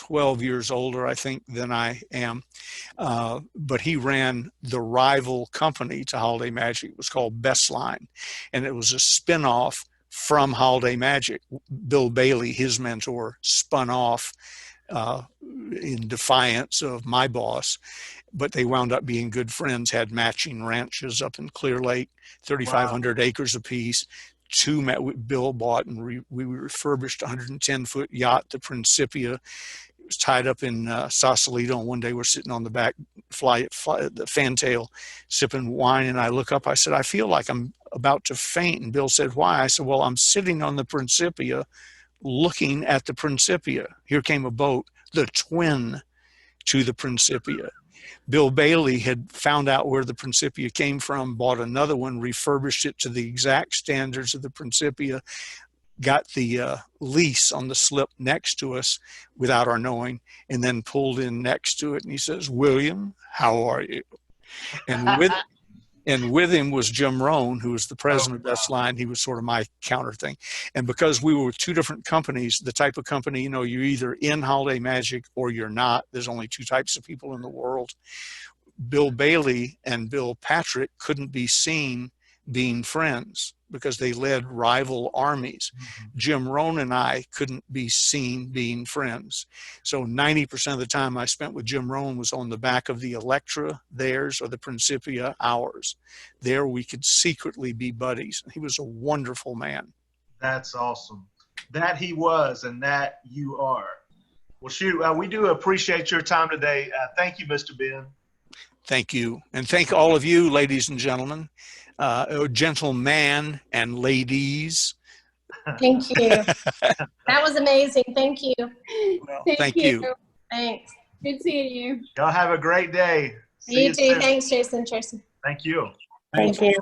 12 years older, I think, than I am, but he ran the rival company to Holiday Magic. It was called Bestline, and it was a spinoff from Holiday Magic. Bill Bailey, his mentor, spun off in defiance of my boss, but they wound up being good friends, had matching ranches up in Clear Lake, 3,500 acres apiece. Bill bought, and we refurbished a 110-foot yacht, the Principia. It was tied up in Sausalito, and one day we're sitting on the back the fantail sipping wine, and I look up, I said, I feel like I'm about to faint. And Bill said, why? I said, well, I'm sitting on the Principia looking at the Principia. Here came a boat, the twin to the Principia. Bill Bailey had found out where the Principia came from, bought another one, refurbished it to the exact standards of the Principia, got the lease on the slip next to us without our knowing, and then pulled in next to it. And he says, William, how are you? And with him was Jim Rohn, who was the president of Bestline. He was sort of my counter thing. And because we were with two different companies, the type of company, you're either in Holiday Magic or you're not. There's only two types of people in the world. Bill Bailey and Bill Patrick couldn't be seen being friends because they led rival armies. Mm-hmm. Jim Rohn and I couldn't be seen being friends. So 90% of the time I spent with Jim Rohn was on the back of the Electra, theirs, or the Principia, ours. There we could secretly be buddies. He was a wonderful man. That's awesome. That he was, and that you are. Well, shoot, we do appreciate your time today. Thank you, Mr. Ben. Thank you. And thank all of you, ladies and gentlemen. Gentlemen and ladies. Thank you. That was amazing. Thank you. Well, thank you. Thanks. Good seeing you. Y'all have a great day. You too. Thanks, Jason. Thank you. Thank you.